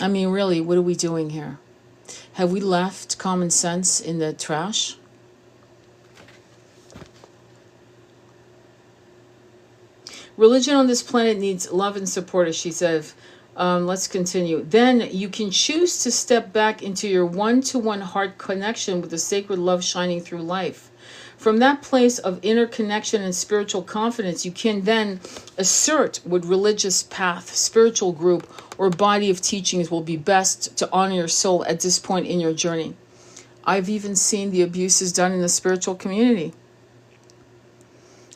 I mean, really, what are we doing here? Have we left common sense in the trash? Religion on this planet needs love and support, as she says. Let's continue. Then you can choose to step back into your one-to-one heart connection with the sacred love shining through life. From that place of inner connection and spiritual confidence, you can then assert what religious path, spiritual group, or body of teachings will be best to honor your soul at this point in your journey. I've even seen the abuses done in the spiritual community,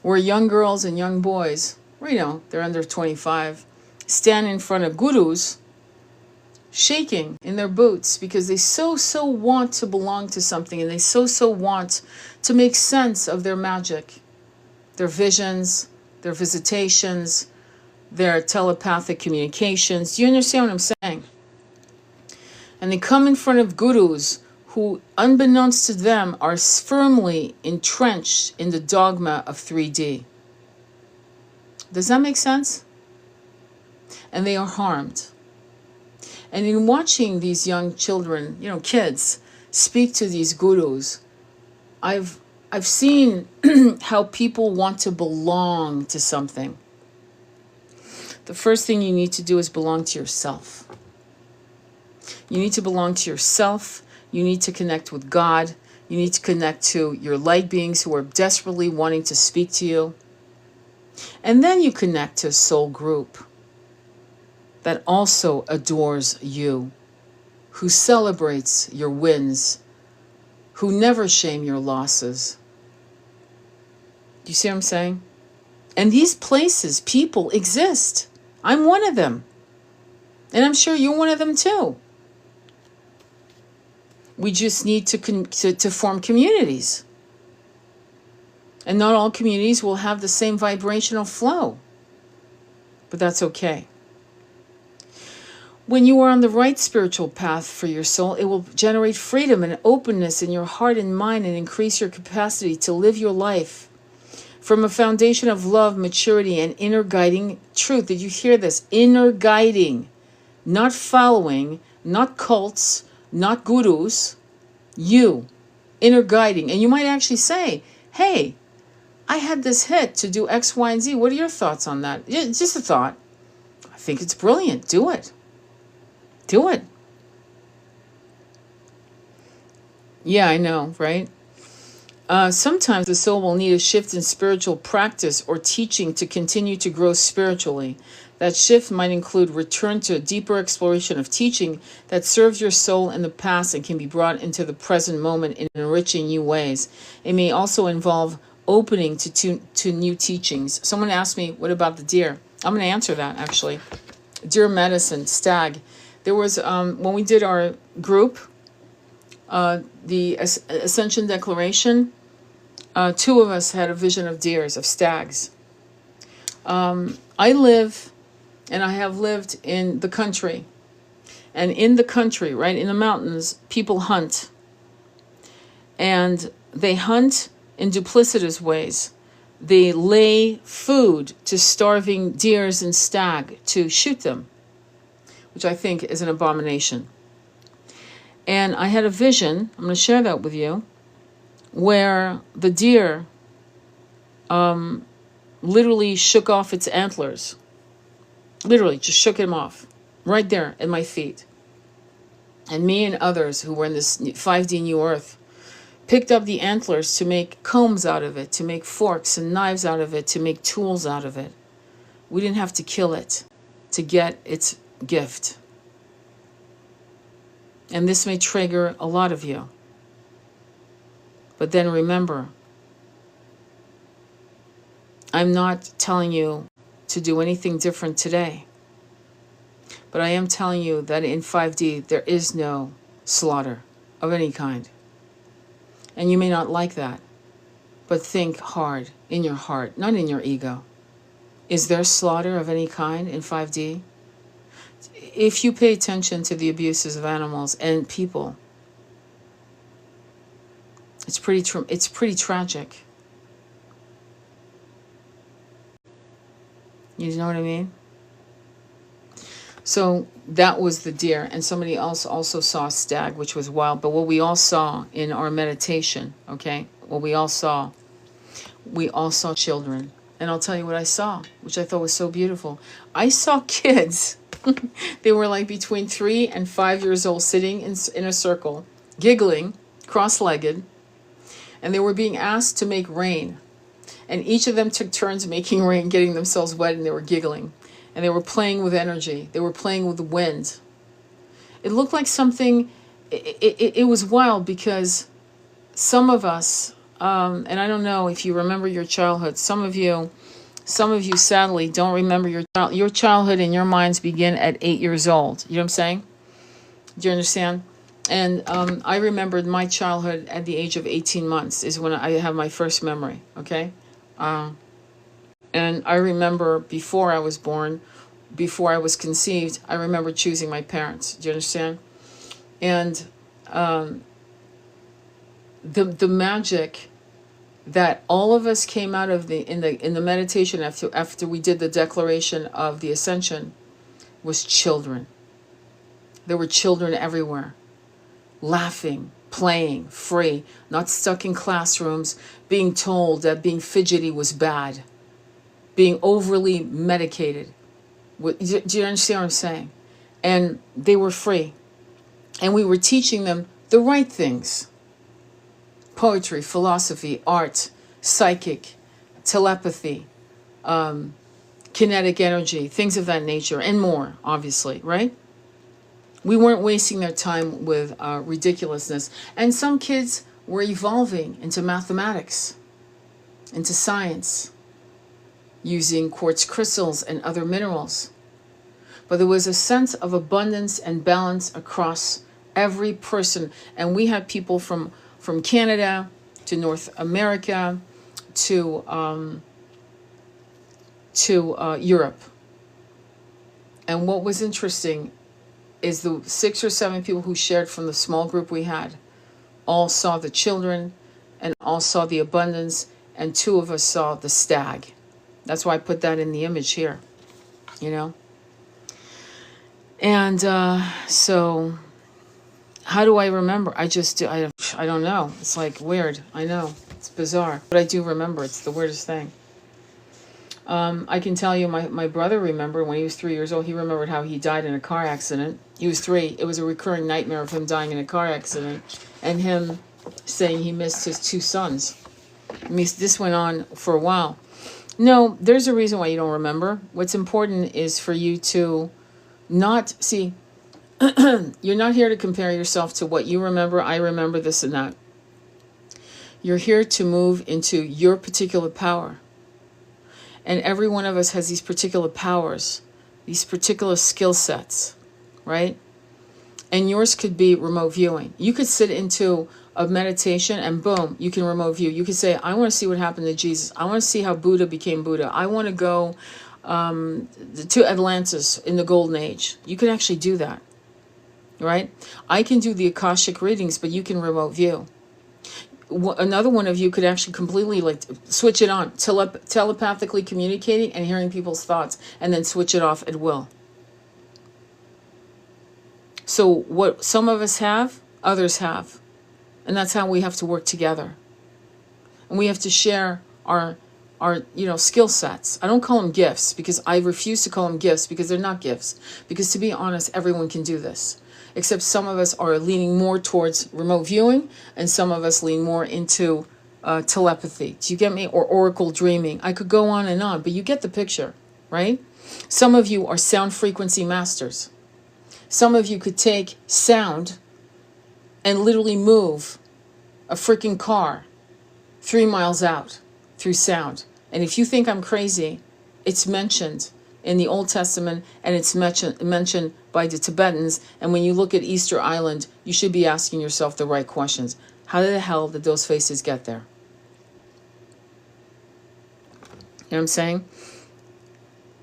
where young girls and young boys, they're under 25, stand in front of gurus, shaking in their boots because they so want to belong to something, and they so want to make sense of their magic, their visions, their visitations, their telepathic communications. Do you understand what I'm saying? And they come in front of gurus who, unbeknownst to them, are firmly entrenched in the dogma of 3D. Does that make sense? And they are harmed. And in watching these young children, kids, speak to these gurus, I've seen how people want to belong to something. The first thing you need to do is belong to yourself. You need to belong to yourself. You need to connect with God. You need to connect to your light beings who are desperately wanting to speak to you. And then you connect to a soul group that also adores you, who celebrates your wins, who never shame your losses. Do you see what I'm saying? And these places, people exist. I'm one of them. And I'm sure you're one of them too. We just need to form communities. And not all communities will have the same vibrational flow. But that's okay. When you are on the right spiritual path for your soul, it will generate freedom and openness in your heart and mind, and increase your capacity to live your life from a foundation of love, maturity, and inner guiding truth. Did you hear this? Inner guiding. Not following, not cults, not gurus. You. Inner guiding. And you might actually say, hey, I had this hit to do X, Y, and Z. What are your thoughts on that? Just a thought. I think it's brilliant. Do it. Do it. Yeah, I know, right? Sometimes the soul will need a shift in spiritual practice or teaching to continue to grow spiritually. That shift might include return to a deeper exploration of teaching that served your soul in the past and can be brought into the present moment in enriching new ways. It may also involve opening to new teachings. Someone asked me, what about the deer? I'm going to answer that, actually. Deer medicine, stag. There was, when we did our group, the Ascension Declaration, two of us had a vision of deers, of stags. I live, and I have lived in the country. And in the country, right, in the mountains, people hunt. And they hunt in duplicitous ways. They lay food to starving deers and stag to shoot them, which I think is an abomination. And I had a vision, I'm going to share that with you, where the deer literally shook off its antlers. Literally just shook him off right there at my feet. And me and others who were in this 5D New Earth picked up the antlers to make combs out of it, to make forks and knives out of it, to make tools out of it. We didn't have to kill it to get its gift. And this may trigger a lot of you. But then remember, I'm not telling you to do anything different today. But I am telling you that in 5D, there is no slaughter of any kind. And you may not like that, but think hard in your heart, not in your ego. Is there slaughter of any kind in 5D? If you pay attention to the abuses of animals and people, it's pretty tragic. You know what I mean? So that was the deer, and somebody else also saw a stag, which was wild. But what we all saw in our meditation, okay, what we all saw children. And I'll tell you what I saw, which I thought was so beautiful. I saw kids. They were like between 3 and 5 years old, sitting in a circle, giggling, cross-legged, and they were being asked to make rain. And each of them took turns making rain, getting themselves wet, and they were giggling. And they were playing with energy. They were playing with the wind. It looked like something, it was wild, because some of us, and I don't know if you remember your childhood, some of you sadly don't remember your childhood, and your minds begin at 8 years old. You know what I'm saying? Do you understand? And I remembered my childhood at the age of 18 months is when I have my first memory, okay? And I remember before I was born, before I was conceived, I remember choosing my parents. Do you understand? And the magic that all of us came out of in the meditation after we did the declaration of the Ascension was children. There were children everywhere, laughing, playing, free, not stuck in classrooms, being told that being fidgety was bad, being overly medicated. Do you understand what I'm saying? And they were free. And we were teaching them the right things. Poetry, philosophy, art, psychic, telepathy, kinetic energy, things of that nature, and more, obviously, right? We weren't wasting their time with ridiculousness. And some kids were evolving into mathematics, into science, using quartz crystals and other minerals. But there was a sense of abundance and balance across every person. And we had people from Canada to North America to Europe. And what was interesting is the 6 or 7 people who shared from the small group we had all saw the children and all saw the abundance, and 2 of us saw the stag. That's why I put that in the image here, you know? And so how do I remember? I don't know. It's like weird. I know. It's bizarre. But I do remember. It's the weirdest thing. I can tell you my brother remembered when he was 3 years old. He remembered how he died in a car accident. He was 3. It was a recurring nightmare of him dying in a car accident. And him saying he missed his 2 sons. I mean, this went on for a while. No, there's a reason why you don't remember. What's important is for you to not see. You're not here to compare yourself to what you remember. I remember this and that. You're here to move into your particular power. And every one of us has these particular powers, these particular skill sets, right? And yours could be remote viewing. You could sit into a meditation and boom, you can remote view. You could say, I want to see what happened to Jesus. I want to see how Buddha became Buddha. I want to go to Atlantis in the Golden Age. You could actually do that, right? I can do the Akashic readings, but you can remote view. Another one of you could actually completely like switch it on, telepathically communicating and hearing people's thoughts, and then switch it off at will. So what some of us have, others have. And that's how we have to work together. And we have to share our skill sets. I don't call them gifts, because I refuse to call them gifts, because they're not gifts. Because to be honest, everyone can do this. Except some of us are leaning more towards remote viewing, and some of us lean more into telepathy. Do you get me? Or oracle dreaming. I could go on and on, but you get the picture, right? Some of you are sound frequency masters. Some of you could take sound and literally move a freaking car 3 miles out through sound. And if you think I'm crazy, it's mentioned in the Old Testament, and it's mentioned by the Tibetans. And when you look at Easter Island, you should be asking yourself the right questions. How the hell did those faces get there? You know what I'm saying?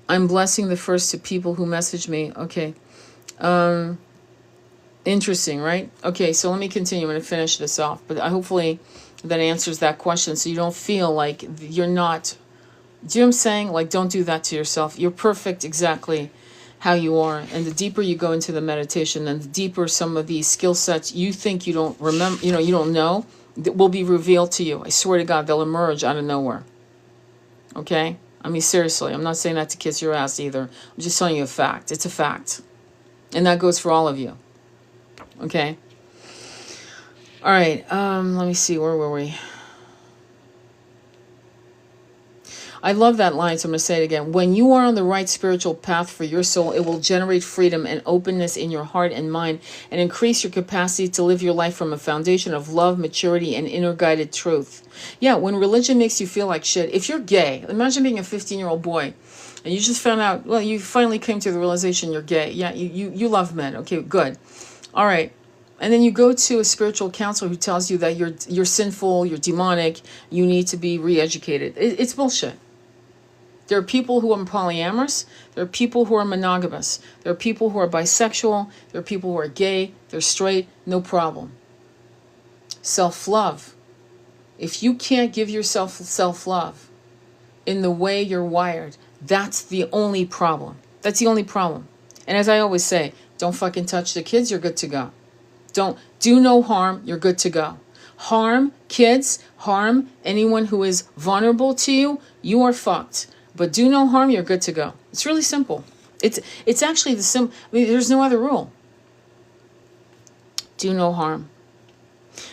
I'm blessing the first 2 people who messaged me. Okay. Interesting, right? Okay, so let me continue. I'm going to finish this off. But hopefully that answers that question, so you don't feel like you're not... Do you know what I'm saying? Like, don't do that to yourself. You're perfect exactly how you are. And the deeper you go into the meditation, and the deeper some of these skill sets you think you don't remember, you don't know, will be revealed to you. I swear to God, they'll emerge out of nowhere. Okay? I mean, seriously, I'm not saying that to kiss your ass either. I'm just telling you a fact. It's a fact. And that goes for all of you. Okay? All right. Let me see. Where were we? I love that line, so I'm going to say it again. When you are on the right spiritual path for your soul, it will generate freedom and openness in your heart and mind, and increase your capacity to live your life from a foundation of love, maturity, and inner guided truth. Yeah, when religion makes you feel like shit, if you're gay, imagine being a 15-year-old boy, and you just found out, well, you finally came to the realization you're gay. Yeah, you love men. Okay, good. All right. And then you go to a spiritual counselor who tells you that you're sinful, you're demonic, you need to be re-educated. It's bullshit. There are people who are polyamorous. There are people who are monogamous. There are people who are bisexual. There are people who are gay. They're straight. No problem. Self-love. If you can't give yourself self-love in the way you're wired, that's the only problem. That's the only problem. And as I always say, don't fucking touch the kids, you're good to go. Don't do no harm, you're good to go. Harm kids, harm anyone who is vulnerable to you, you are fucked. But do no harm, you're good to go. It's really simple. It's actually I mean, there's no other rule. Do no harm.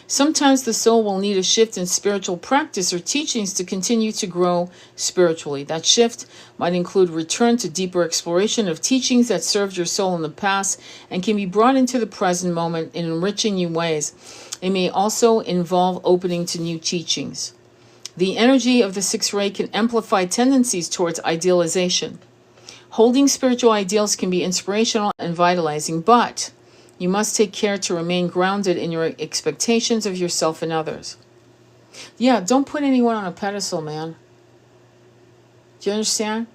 Sometimes the soul will need a shift in spiritual practice or teachings to continue to grow spiritually. That shift might include return to deeper exploration of teachings that served your soul in the past and can be brought into the present moment in enriching new ways. It may also involve opening to new teachings. The energy of the sixth ray can amplify tendencies towards idealization. Holding spiritual ideals can be inspirational and vitalizing, but you must take care to remain grounded in your expectations of yourself and others. Yeah, don't put anyone on a pedestal, man. Do you understand?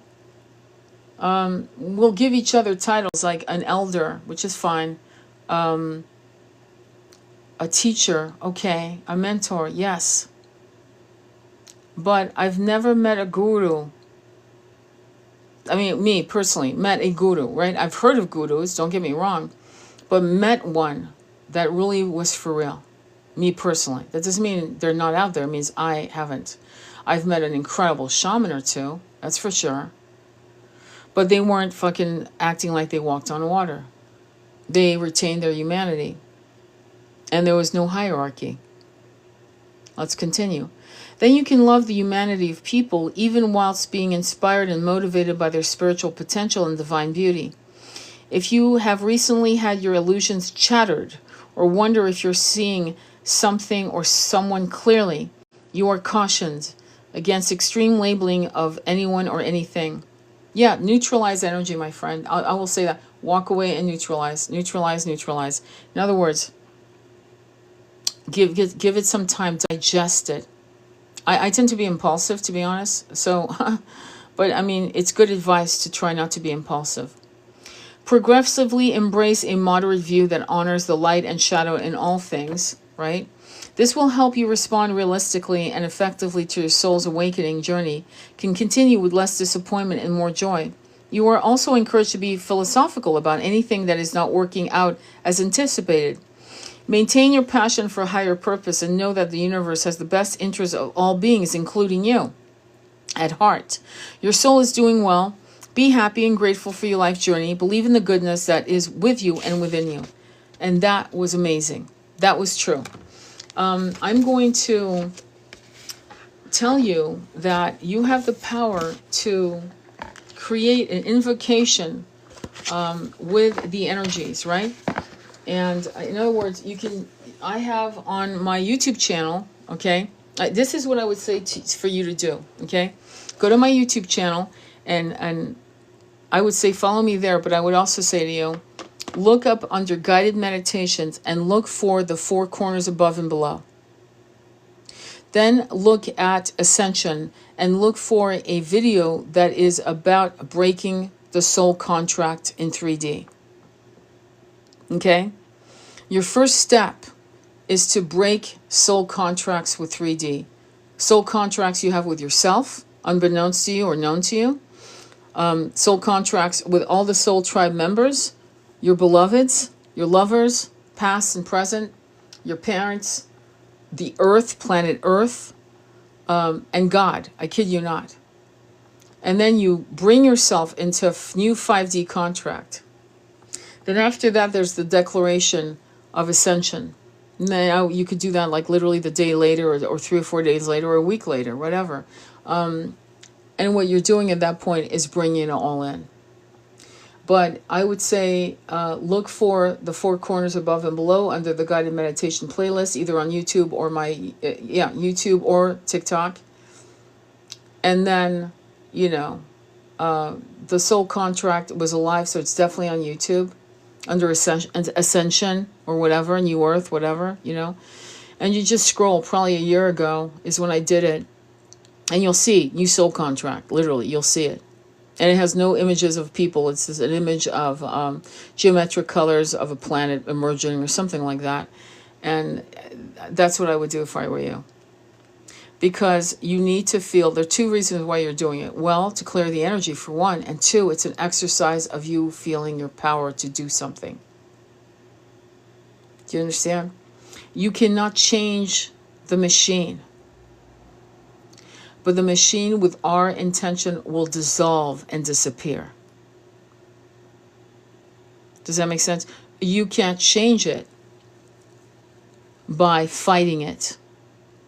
We'll give each other titles like an elder, which is fine. A teacher, okay. A mentor, yes. But I've never met a guru. I mean, me personally, met a guru, right? I've heard of gurus, don't get me wrong. But met one that really was for real. Me personally. That doesn't mean they're not out there. It means I haven't. I've met an incredible shaman or two. That's for sure. But they weren't fucking acting like they walked on water. They retained their humanity. And there was no hierarchy. Let's continue. Then you can love the humanity of people even whilst being inspired and motivated by their spiritual potential and divine beauty. If you have recently had your illusions shattered or wonder if you're seeing something or someone clearly, you are cautioned against extreme labeling of anyone or anything. Yeah, neutralize energy, my friend. I will say that. Walk away and neutralize. Neutralize, neutralize. In other words, give it some time to digest it. I tend to be impulsive, to be honest. So, but I mean, it's good advice to try not to be impulsive. Progressively embrace a moderate view that honors the light and shadow in all things, right? This will help you respond realistically and effectively to your soul's awakening journey, can continue with less disappointment and more joy. You are also encouraged to be philosophical about anything that is not working out as anticipated. Maintain your passion for a higher purpose and know that the universe has the best interests of all beings, including you, at heart. Your soul is doing well. Be happy and grateful for your life journey. Believe in the goodness that is with you and within you. And that was amazing. That was true. I'm going to tell you that you have the power to create an invocation with the energies, right? And in other words, I have on my YouTube channel, okay, this is what I would say for you to do, okay? Go to my YouTube channel and I would say follow me there, but I would also say to you, look up under guided meditations and look for the 4 corners above and below. Then look at Ascension and look for a video that is about breaking the soul contract in 3D. Okay? Your first step is to break soul contracts with 3D. Soul contracts you have with yourself, unbeknownst to you or known to you. Soul contracts with all the soul tribe members, your beloveds, your lovers, past and present, your parents, the earth, planet Earth, and God. I kid you not. And then you bring yourself into a new 5D contract. Then after that, there's the declaration of ascension. Now you could do that like literally the day later or 3 or 4 days later or a week later, whatever. And what you're doing at that point is bringing it all in. But I would say look for the 4 corners above and below under the guided meditation playlist, either on YouTube or YouTube or TikTok. And then, the soul contract was alive, so it's definitely on YouTube under Ascension or whatever, New Earth, whatever, And you just scroll, probably a year ago is when I did it. And you'll see new soul contract, literally, you'll see it. And it has no images of people. It's just an image of geometric colors of a planet emerging or something like that. And that's what I would do if I were you. Because you need to feel, there are 2 reasons why you're doing it. Well, to clear the energy for 1. And 2, it's an exercise of you feeling your power to do something. Do you understand? You cannot change the machine. But the machine with our intention will dissolve and disappear. Does that make sense? You can't change it by fighting it.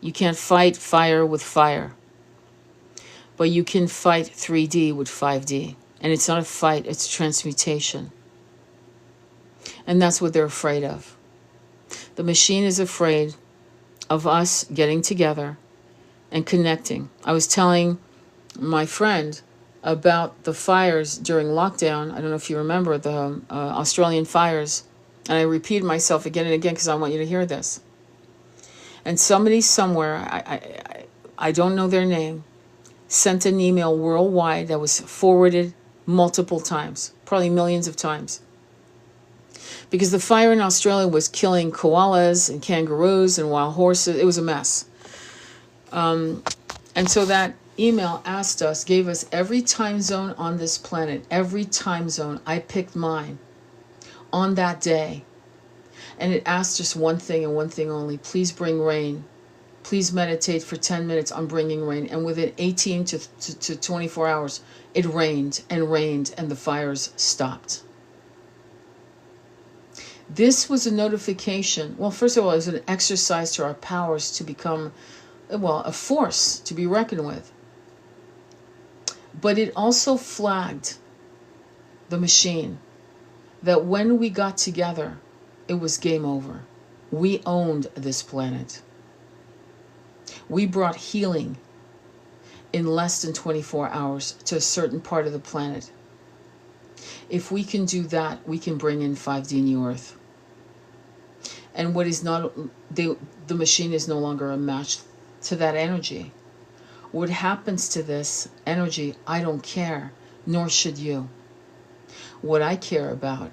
You can't fight fire with fire. But you can fight 3D with 5D. And it's not a fight, it's transmutation. And that's what they're afraid of. The machine is afraid of us getting together and connecting. I was telling my friend about the fires during lockdown. I don't know if you remember the Australian fires. And I repeated myself again and again because I want you to hear this. And somebody somewhere, I don't know their name, sent an email worldwide that was forwarded multiple times, probably millions of times. Because the fire in Australia was killing koalas and kangaroos and wild horses. It was a mess. And so that email asked us, gave us every time zone on this planet, every time zone. I picked mine on that day. And it asked just one thing and one thing only. Please bring rain. Please meditate for 10 minutes on bringing rain. And within 18 to 24 hours, it rained and the fires stopped. This was a notification. Well, first of all, it was an exercise to our powers to become well, a force to be reckoned with. But it also flagged the machine that when we got together, it was game over. We owned this planet. We brought healing in less than 24 hours to a certain part of the planet. If we can do that, we can bring in 5D New Earth. And what is not, the machine is no longer a match to that energy. What happens to this energy, I don't care, nor should you. What I care about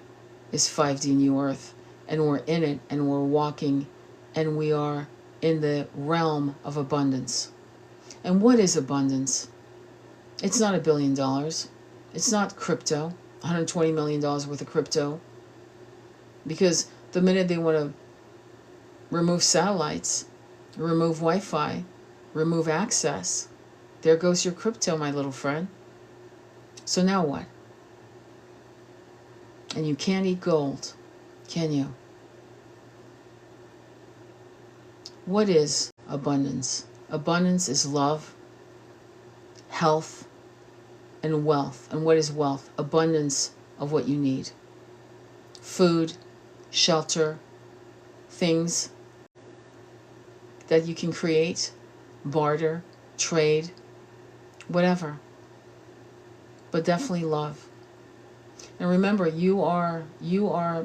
is 5D New Earth, and we're in it, and we're walking, and we are in the realm of abundance. And what is abundance? It's not $1 billion. It's not crypto, $120 million worth of crypto. Because the minute they want to remove satellites, remove Wi-Fi, remove access, there goes your crypto, my little friend. So now what? And you can't eat gold, can you? What is abundance? Abundance is love, health, and wealth. And what is wealth? Abundance of what you need. Food, shelter, things that you can create, barter, trade, whatever. But definitely love. And remember, you are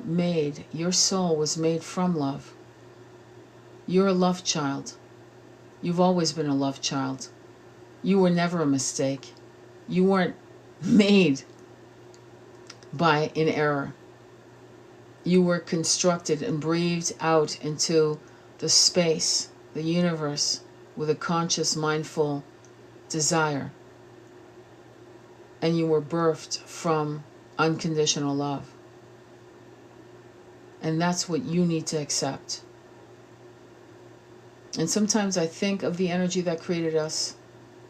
made, your soul was made from love. You're a love child. You've always been a love child. You were never a mistake. You weren't made in error. You were constructed and breathed out into the space, the universe, with a conscious, mindful desire. And you were birthed from unconditional love. And that's what you need to accept. And sometimes I think of the energy that created us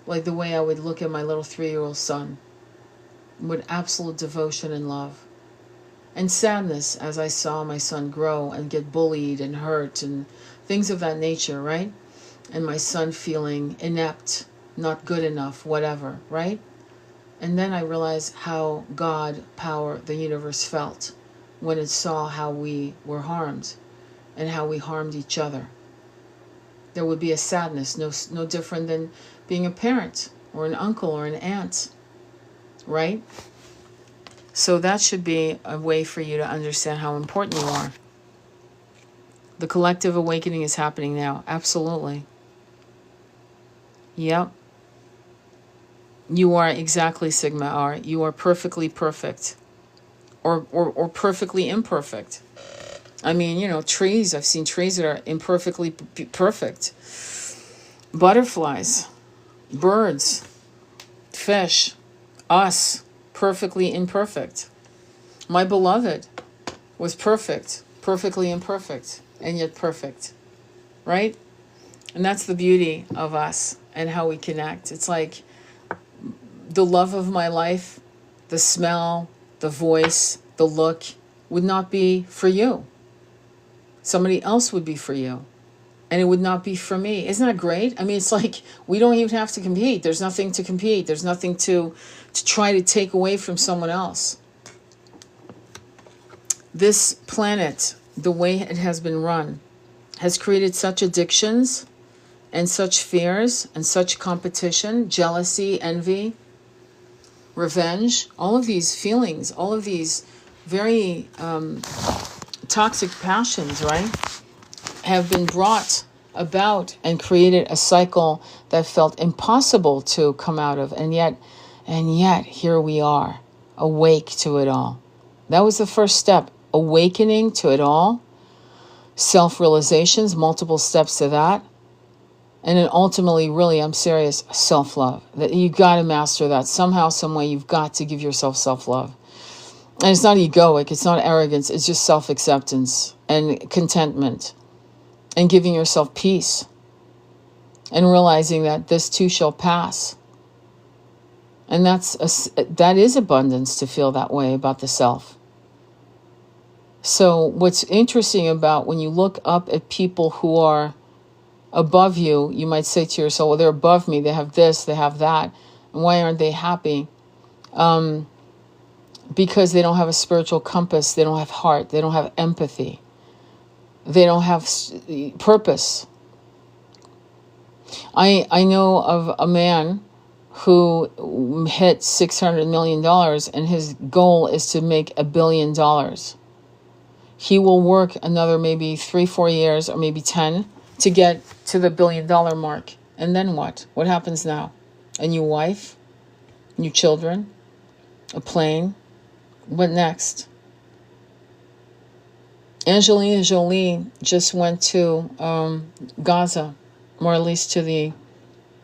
like the way I would look at my little 3-year-old son, with absolute devotion and love. And sadness as I saw my son grow and get bullied and hurt and things of that nature, right? And my son feeling inept, not good enough, whatever, right? And then I realized how God, power, the universe felt when it saw how we were harmed and how we harmed each other. There would be a sadness, no different than being a parent or an uncle or an aunt, right? So that should be a way for you to understand how important you are. The collective awakening is happening now. Absolutely. Yep. You are exactly Sigma R. You are perfectly perfect. Or perfectly imperfect. I mean, trees. I've seen trees that are imperfectly perfect. Butterflies, birds, fish, us, perfectly imperfect. My beloved was perfect, perfectly imperfect, and yet perfect, right? And that's the beauty of us and how we connect. It's like the love of my life, the smell, the voice, the look would not be for you. Somebody else would be for you. And it would not be for me. Isn't that great? I mean, it's like we don't even have to compete. There's nothing to compete. There's nothing to try to take away from someone else. This planet, the way it has been run, has created such addictions and such fears and such competition, jealousy, envy, revenge, all of these feelings, all of these very toxic passions, right, have been brought about and created a cycle that felt impossible to come out of. And yet here we are, awake to it all. That was the first step, awakening to it all, self-realizations, multiple steps to that. And then ultimately, really, I'm serious, self-love. That you got to master that. Somehow, some way, you've got to give yourself self-love. And it's not egoic, it's not arrogance, it's just self-acceptance and contentment and giving yourself peace and realizing that this too shall pass. And that is abundance, to feel that way about the self. So what's interesting about when you look up at people who are above you, you might say to yourself, well, they're above me, they have this, they have that, and why aren't they happy? Because they don't have a spiritual compass, they don't have heart, they don't have empathy, they don't have purpose. I know of a man who hit $600 million, and his goal is to make $1 billion. He will work another maybe 3-4 years, or maybe 10, to get to the $1 billion mark. And then what? What happens now? A new wife? New children? A plane? What next? Angelina Jolie just went to Gaza, or at least to the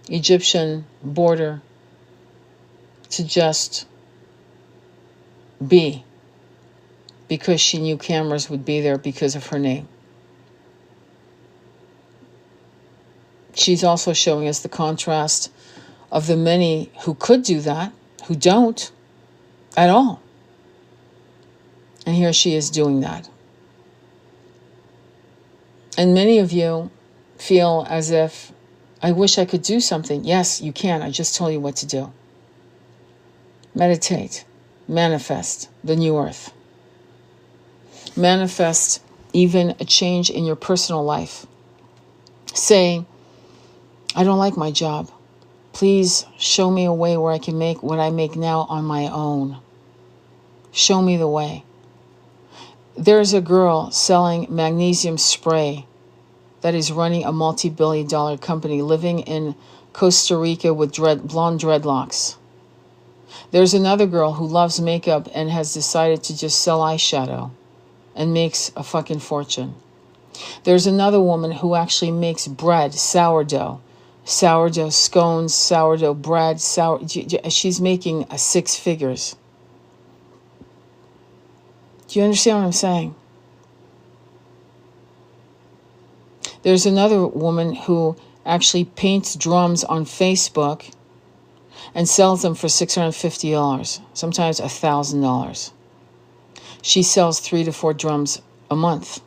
Egyptian border, to just be, because she knew cameras would be there because of her name. She's also showing us the contrast of the many who could do that, who don't at all. And here she is doing that. And many of you feel as if, I wish I could do something. Yes, you can. I just told you what to do. Meditate. Manifest the new earth. Manifest even a change in your personal life. Say, I don't like my job. Please show me a way where I can make what I make now on my own. Show me the way. There's a girl selling magnesium spray that is running a multi-billion-dollar company, living in Costa Rica with blonde dreadlocks. There's another girl who loves makeup and has decided to just sell eyeshadow and makes a fucking fortune. There's another woman who actually makes bread, sourdough scones, sourdough bread, she's making 6 figures. Do you understand what I'm saying? There's another woman who actually paints drums on Facebook and sells them for $650, sometimes $1,000. She sells 3 to 4 drums a month.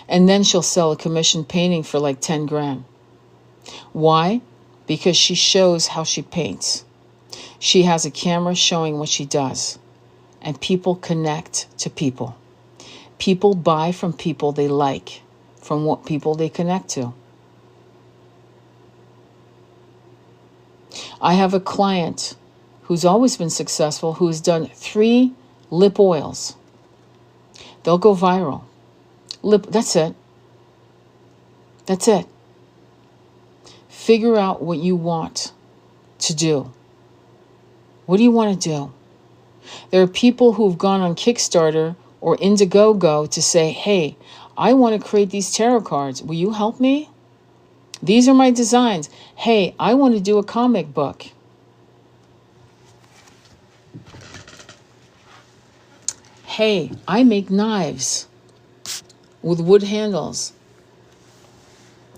And then she'll sell a commissioned painting for like 10 grand. Why? Because she shows how she paints. She has a camera showing what she does. And people connect to people. People buy from people they like, from what people they connect to. I have a client who's always been successful, who's done 3 lip oils. They'll go viral. That's it. That's it. Figure out what you want to do. What do you want to do? There are people who've gone on Kickstarter or Indiegogo to say, hey, I want to create these tarot cards. Will you help me? These are my designs. Hey, I want to do a comic book. Hey, I make knives with wood handles.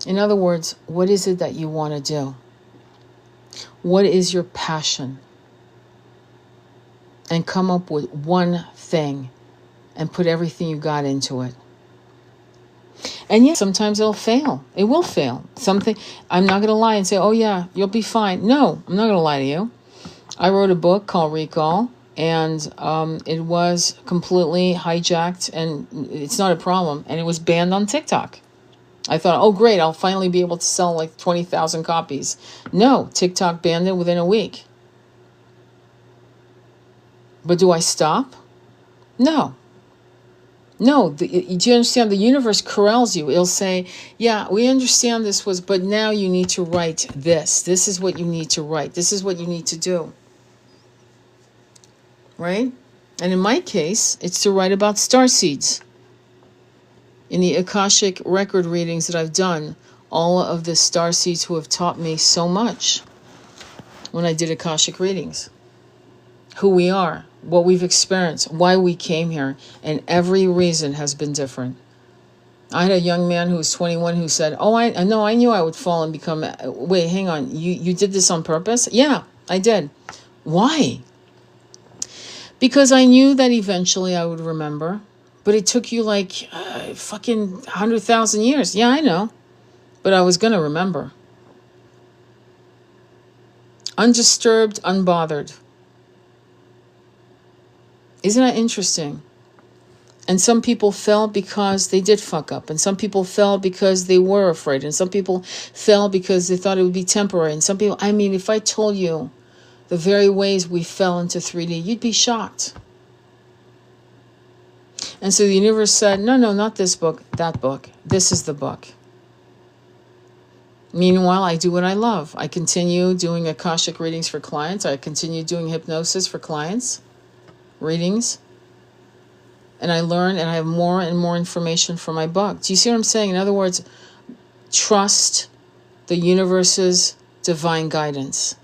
In other words, what is it that you want to do? What is your passion? And come up with one thing and put everything you got into it. And yes, sometimes it'll fail. It will fail. I'm not going to lie and say, oh yeah, you'll be fine. No, I'm not going to lie to you. I wrote a book called Recall, and it was completely hijacked, and it's not a problem. And it was banned on TikTok. I thought, oh great, I'll finally be able to sell like 20,000 copies. No, TikTok banned it within a week. But do I stop? No. No, do you understand? The universe corrals you. It'll say, yeah, we understand this but now you need to write this. This is what you need to write. This is what you need to do. Right? And in my case, it's to write about starseeds. In the Akashic record readings that I've done, all of the starseeds who have taught me so much when I did Akashic readings. Who we are, what we've experienced, why we came here, and every reason has been different. I had a young man who was 21 who said, oh, I know, I knew I would fall and become, wait, hang on, you did this on purpose? Yeah, I did. Why? Because I knew that eventually I would remember, but it took you like fucking 100,000 years. Yeah, I know. But I was going to remember. Undisturbed, unbothered. Isn't that interesting? And some people fell because they did fuck up. And some people fell because they were afraid. And some people fell because they thought it would be temporary. And some people, I mean, if I told you the very ways we fell into 3D, you'd be shocked. And so the universe said, no, not this book, that book. This is the book. Meanwhile, I do what I love. I continue doing Akashic readings for clients. I continue doing hypnosis for clients, readings. And I learn and I have more and more information for my book. Do you see what I'm saying? In other words, trust the universe's divine guidance.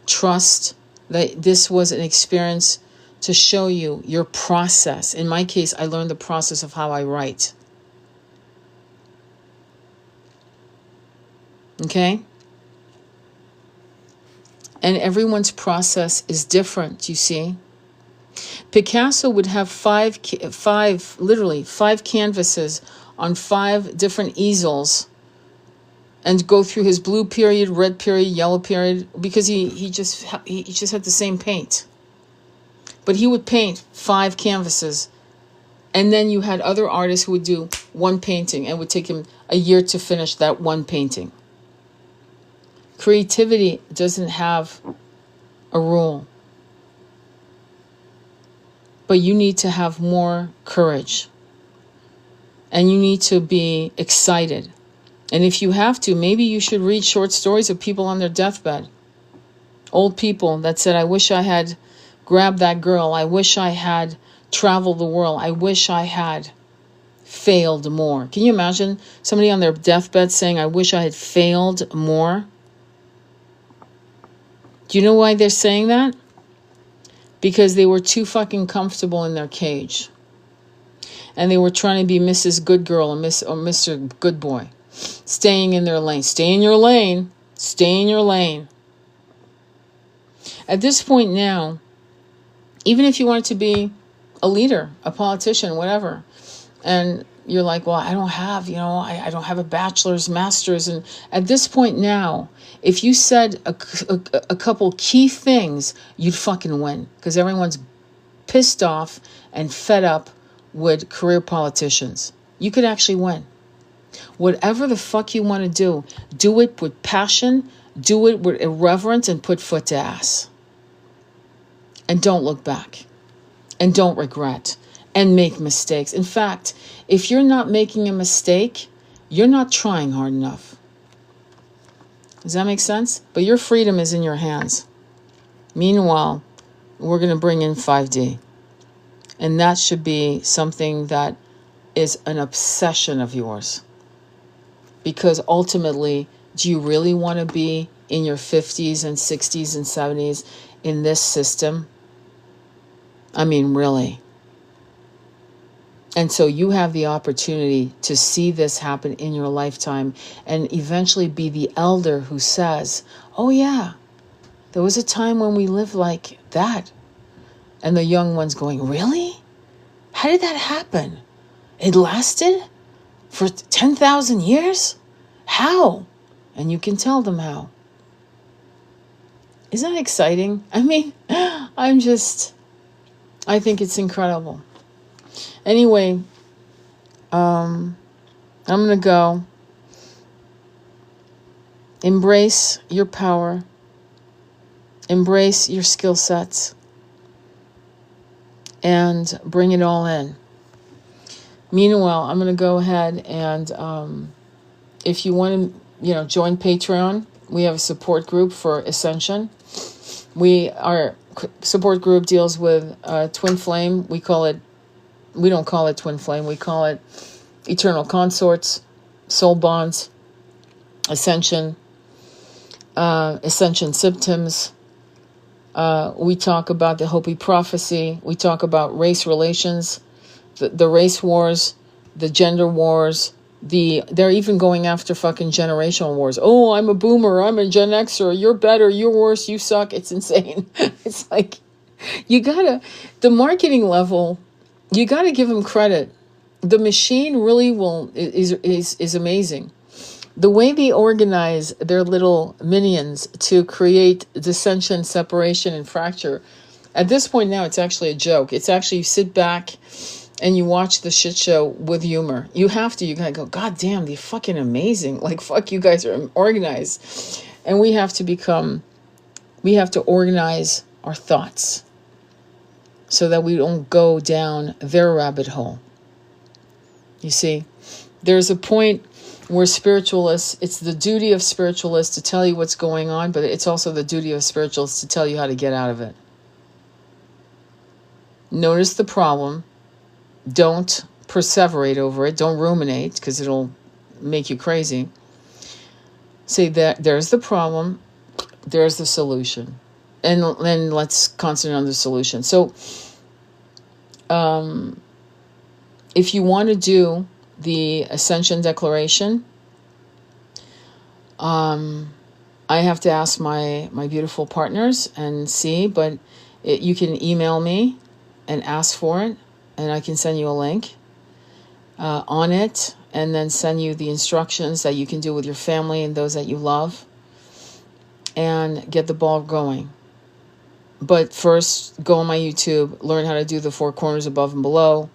Trust that this was an experience to show you your process. In my case, I learned the process of how I write. Okay? And everyone's process is different, you see? Picasso would have literally five canvases on 5 different easels and go through his blue period, red period, yellow period, because he just had the same paint. But he would paint 5 canvases, and then you had other artists who would do one painting, and it would take him a year to finish that one painting. Creativity doesn't have a rule. But you need to have more courage. And you need to be excited. And if you have to, maybe you should read short stories of people on their deathbed. Old people that said, I wish I had grabbed that girl. I wish I had traveled the world. I wish I had failed more. Can you imagine somebody on their deathbed saying, I wish I had failed more? Do you know why they're saying that? Because they were too fucking comfortable in their cage. And they were trying to be Mrs. Good Girl or Mr. Good Boy. Staying in their lane. Stay in your lane. Stay in your lane. At this point now, even if you wanted to be a leader, a politician, whatever, and you're like, well, I don't have, I don't have a bachelor's, master's. And at this point now, if you said a couple key things, you'd fucking win. Because everyone's pissed off and fed up with career politicians. You could actually win. Whatever the fuck you want to do it with passion, do it with irreverence, and put foot to ass. And don't look back. And don't regret. And make mistakes. In fact, if you're not making a mistake, you're not trying hard enough. Does that make sense? But your freedom is in your hands. Meanwhile, we're going to bring in 5D. And that should be something that is an obsession of yours. Because ultimately, do you really want to be in your 50s and 60s and 70s in this system? I mean, really. And so you have the opportunity to see this happen in your lifetime and eventually be the elder who says, oh yeah, there was a time when we lived like that. And the young ones going, really? How did that happen? It lasted for 10,000 years? How? And you can tell them how. Isn't that exciting? I mean, I think it's incredible. Anyway, I'm going to go. Embrace your power. Embrace your skill sets. And bring it all in. Meanwhile, I'm going to go ahead and if you want to, join Patreon, we have a support group for Ascension. Our support group deals with twin flame. We don't call it twin flame. We call it eternal consorts, soul bonds, ascension, ascension symptoms. We talk about the Hopi prophecy. We talk about race relations, the race wars, the gender wars. They're even going after fucking generational wars. Oh, I'm a boomer. I'm a Gen Xer. You're better. You're worse. You suck. It's insane. It's like, the marketing level, you gotta give them credit. the machine really is amazing. The way they organize their little minions to create dissension, separation, and fracture, at this point now, it's actually a joke. It's actually, you sit back and you watch the shit show with humor. You gotta go, God damn, they're fucking amazing. Like, fuck, you guys are organized. And we have to organize our thoughts so that we don't go down their rabbit hole. You see, there's a point where spiritualists, it's the duty of spiritualists to tell you what's going on, but it's also the duty of spiritualists to tell you how to get out of it. Notice the problem. Don't perseverate over it. Don't ruminate, because it'll make you crazy. Say that there's the problem, there's the solution. And then let's concentrate on the solution. So, if you want to do the Ascension Declaration, I have to ask my beautiful partners and see, but you can email me and ask for it, and I can send you a link on it, and then send you the instructions that you can do with your family and those that you love, and get the ball going. But first, go on my YouTube, learn how to do the 4 corners above and below,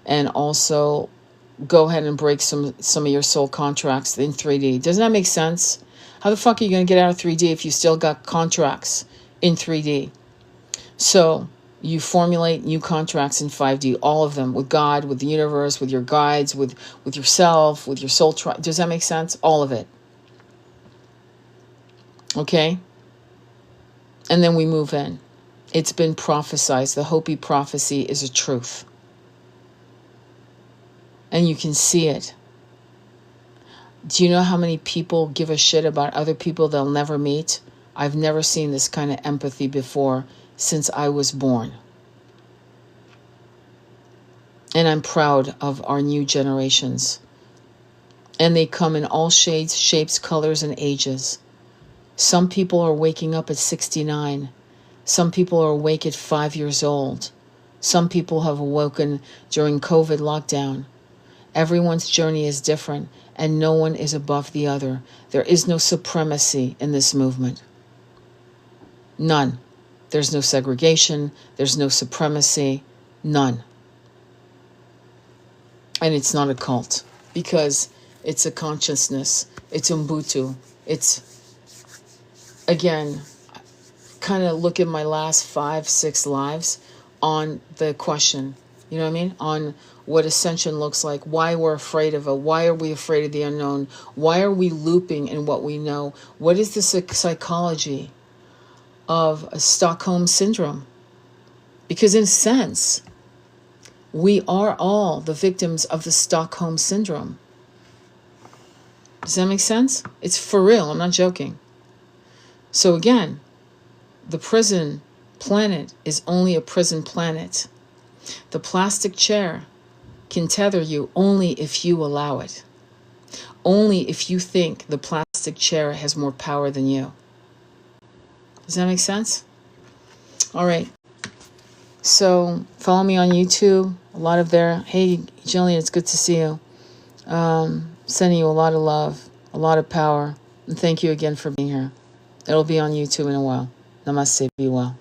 and also go ahead and break some of your soul contracts in 3D. Doesn't that make sense? How the fuck are you going to get out of 3D if you still got contracts in 3D? So you formulate new contracts in 5D, all of them, with God, with the universe, with your guides, with yourself, with your soul tribe. Does that make sense? All of it. Okay? And then we move in. It's been prophesied. The Hopi prophecy is a truth. And you can see it. Do you know how many people give a shit about other people they'll never meet? I've never seen this kind of empathy before since I was born. And I'm proud of our new generations. And they come in all shades, shapes, colors, and ages. Some people are waking up at 69. Some people are awake at 5 years old. Some people have awoken during COVID lockdown. Everyone's journey is different, and no one is above the other. There is no supremacy in this movement. None. There's no segregation. There's no supremacy. None. And it's not a cult, because it's a consciousness. It's Ubuntu. It's, again, kind of look at my last 5-6 lives on the question, you know what I mean? On what ascension looks like, why we're afraid of it, why are we afraid of the unknown, why are we looping in what we know, what is the psychology of a Stockholm syndrome? Because in a sense, we are all the victims of the Stockholm syndrome. Does that make sense? It's for real, I'm not joking. So again, the prison planet is only a prison planet. The plastic chair can tether you only if you allow it. Only if you think the plastic chair has more power than you. Does that make sense? All right. So follow me on YouTube. A lot of there. Hey, Jillian, it's good to see you. Sending you a lot of love, a lot of power. And thank you again for being here. It'll be on YouTube in a while. Namaste. Be well.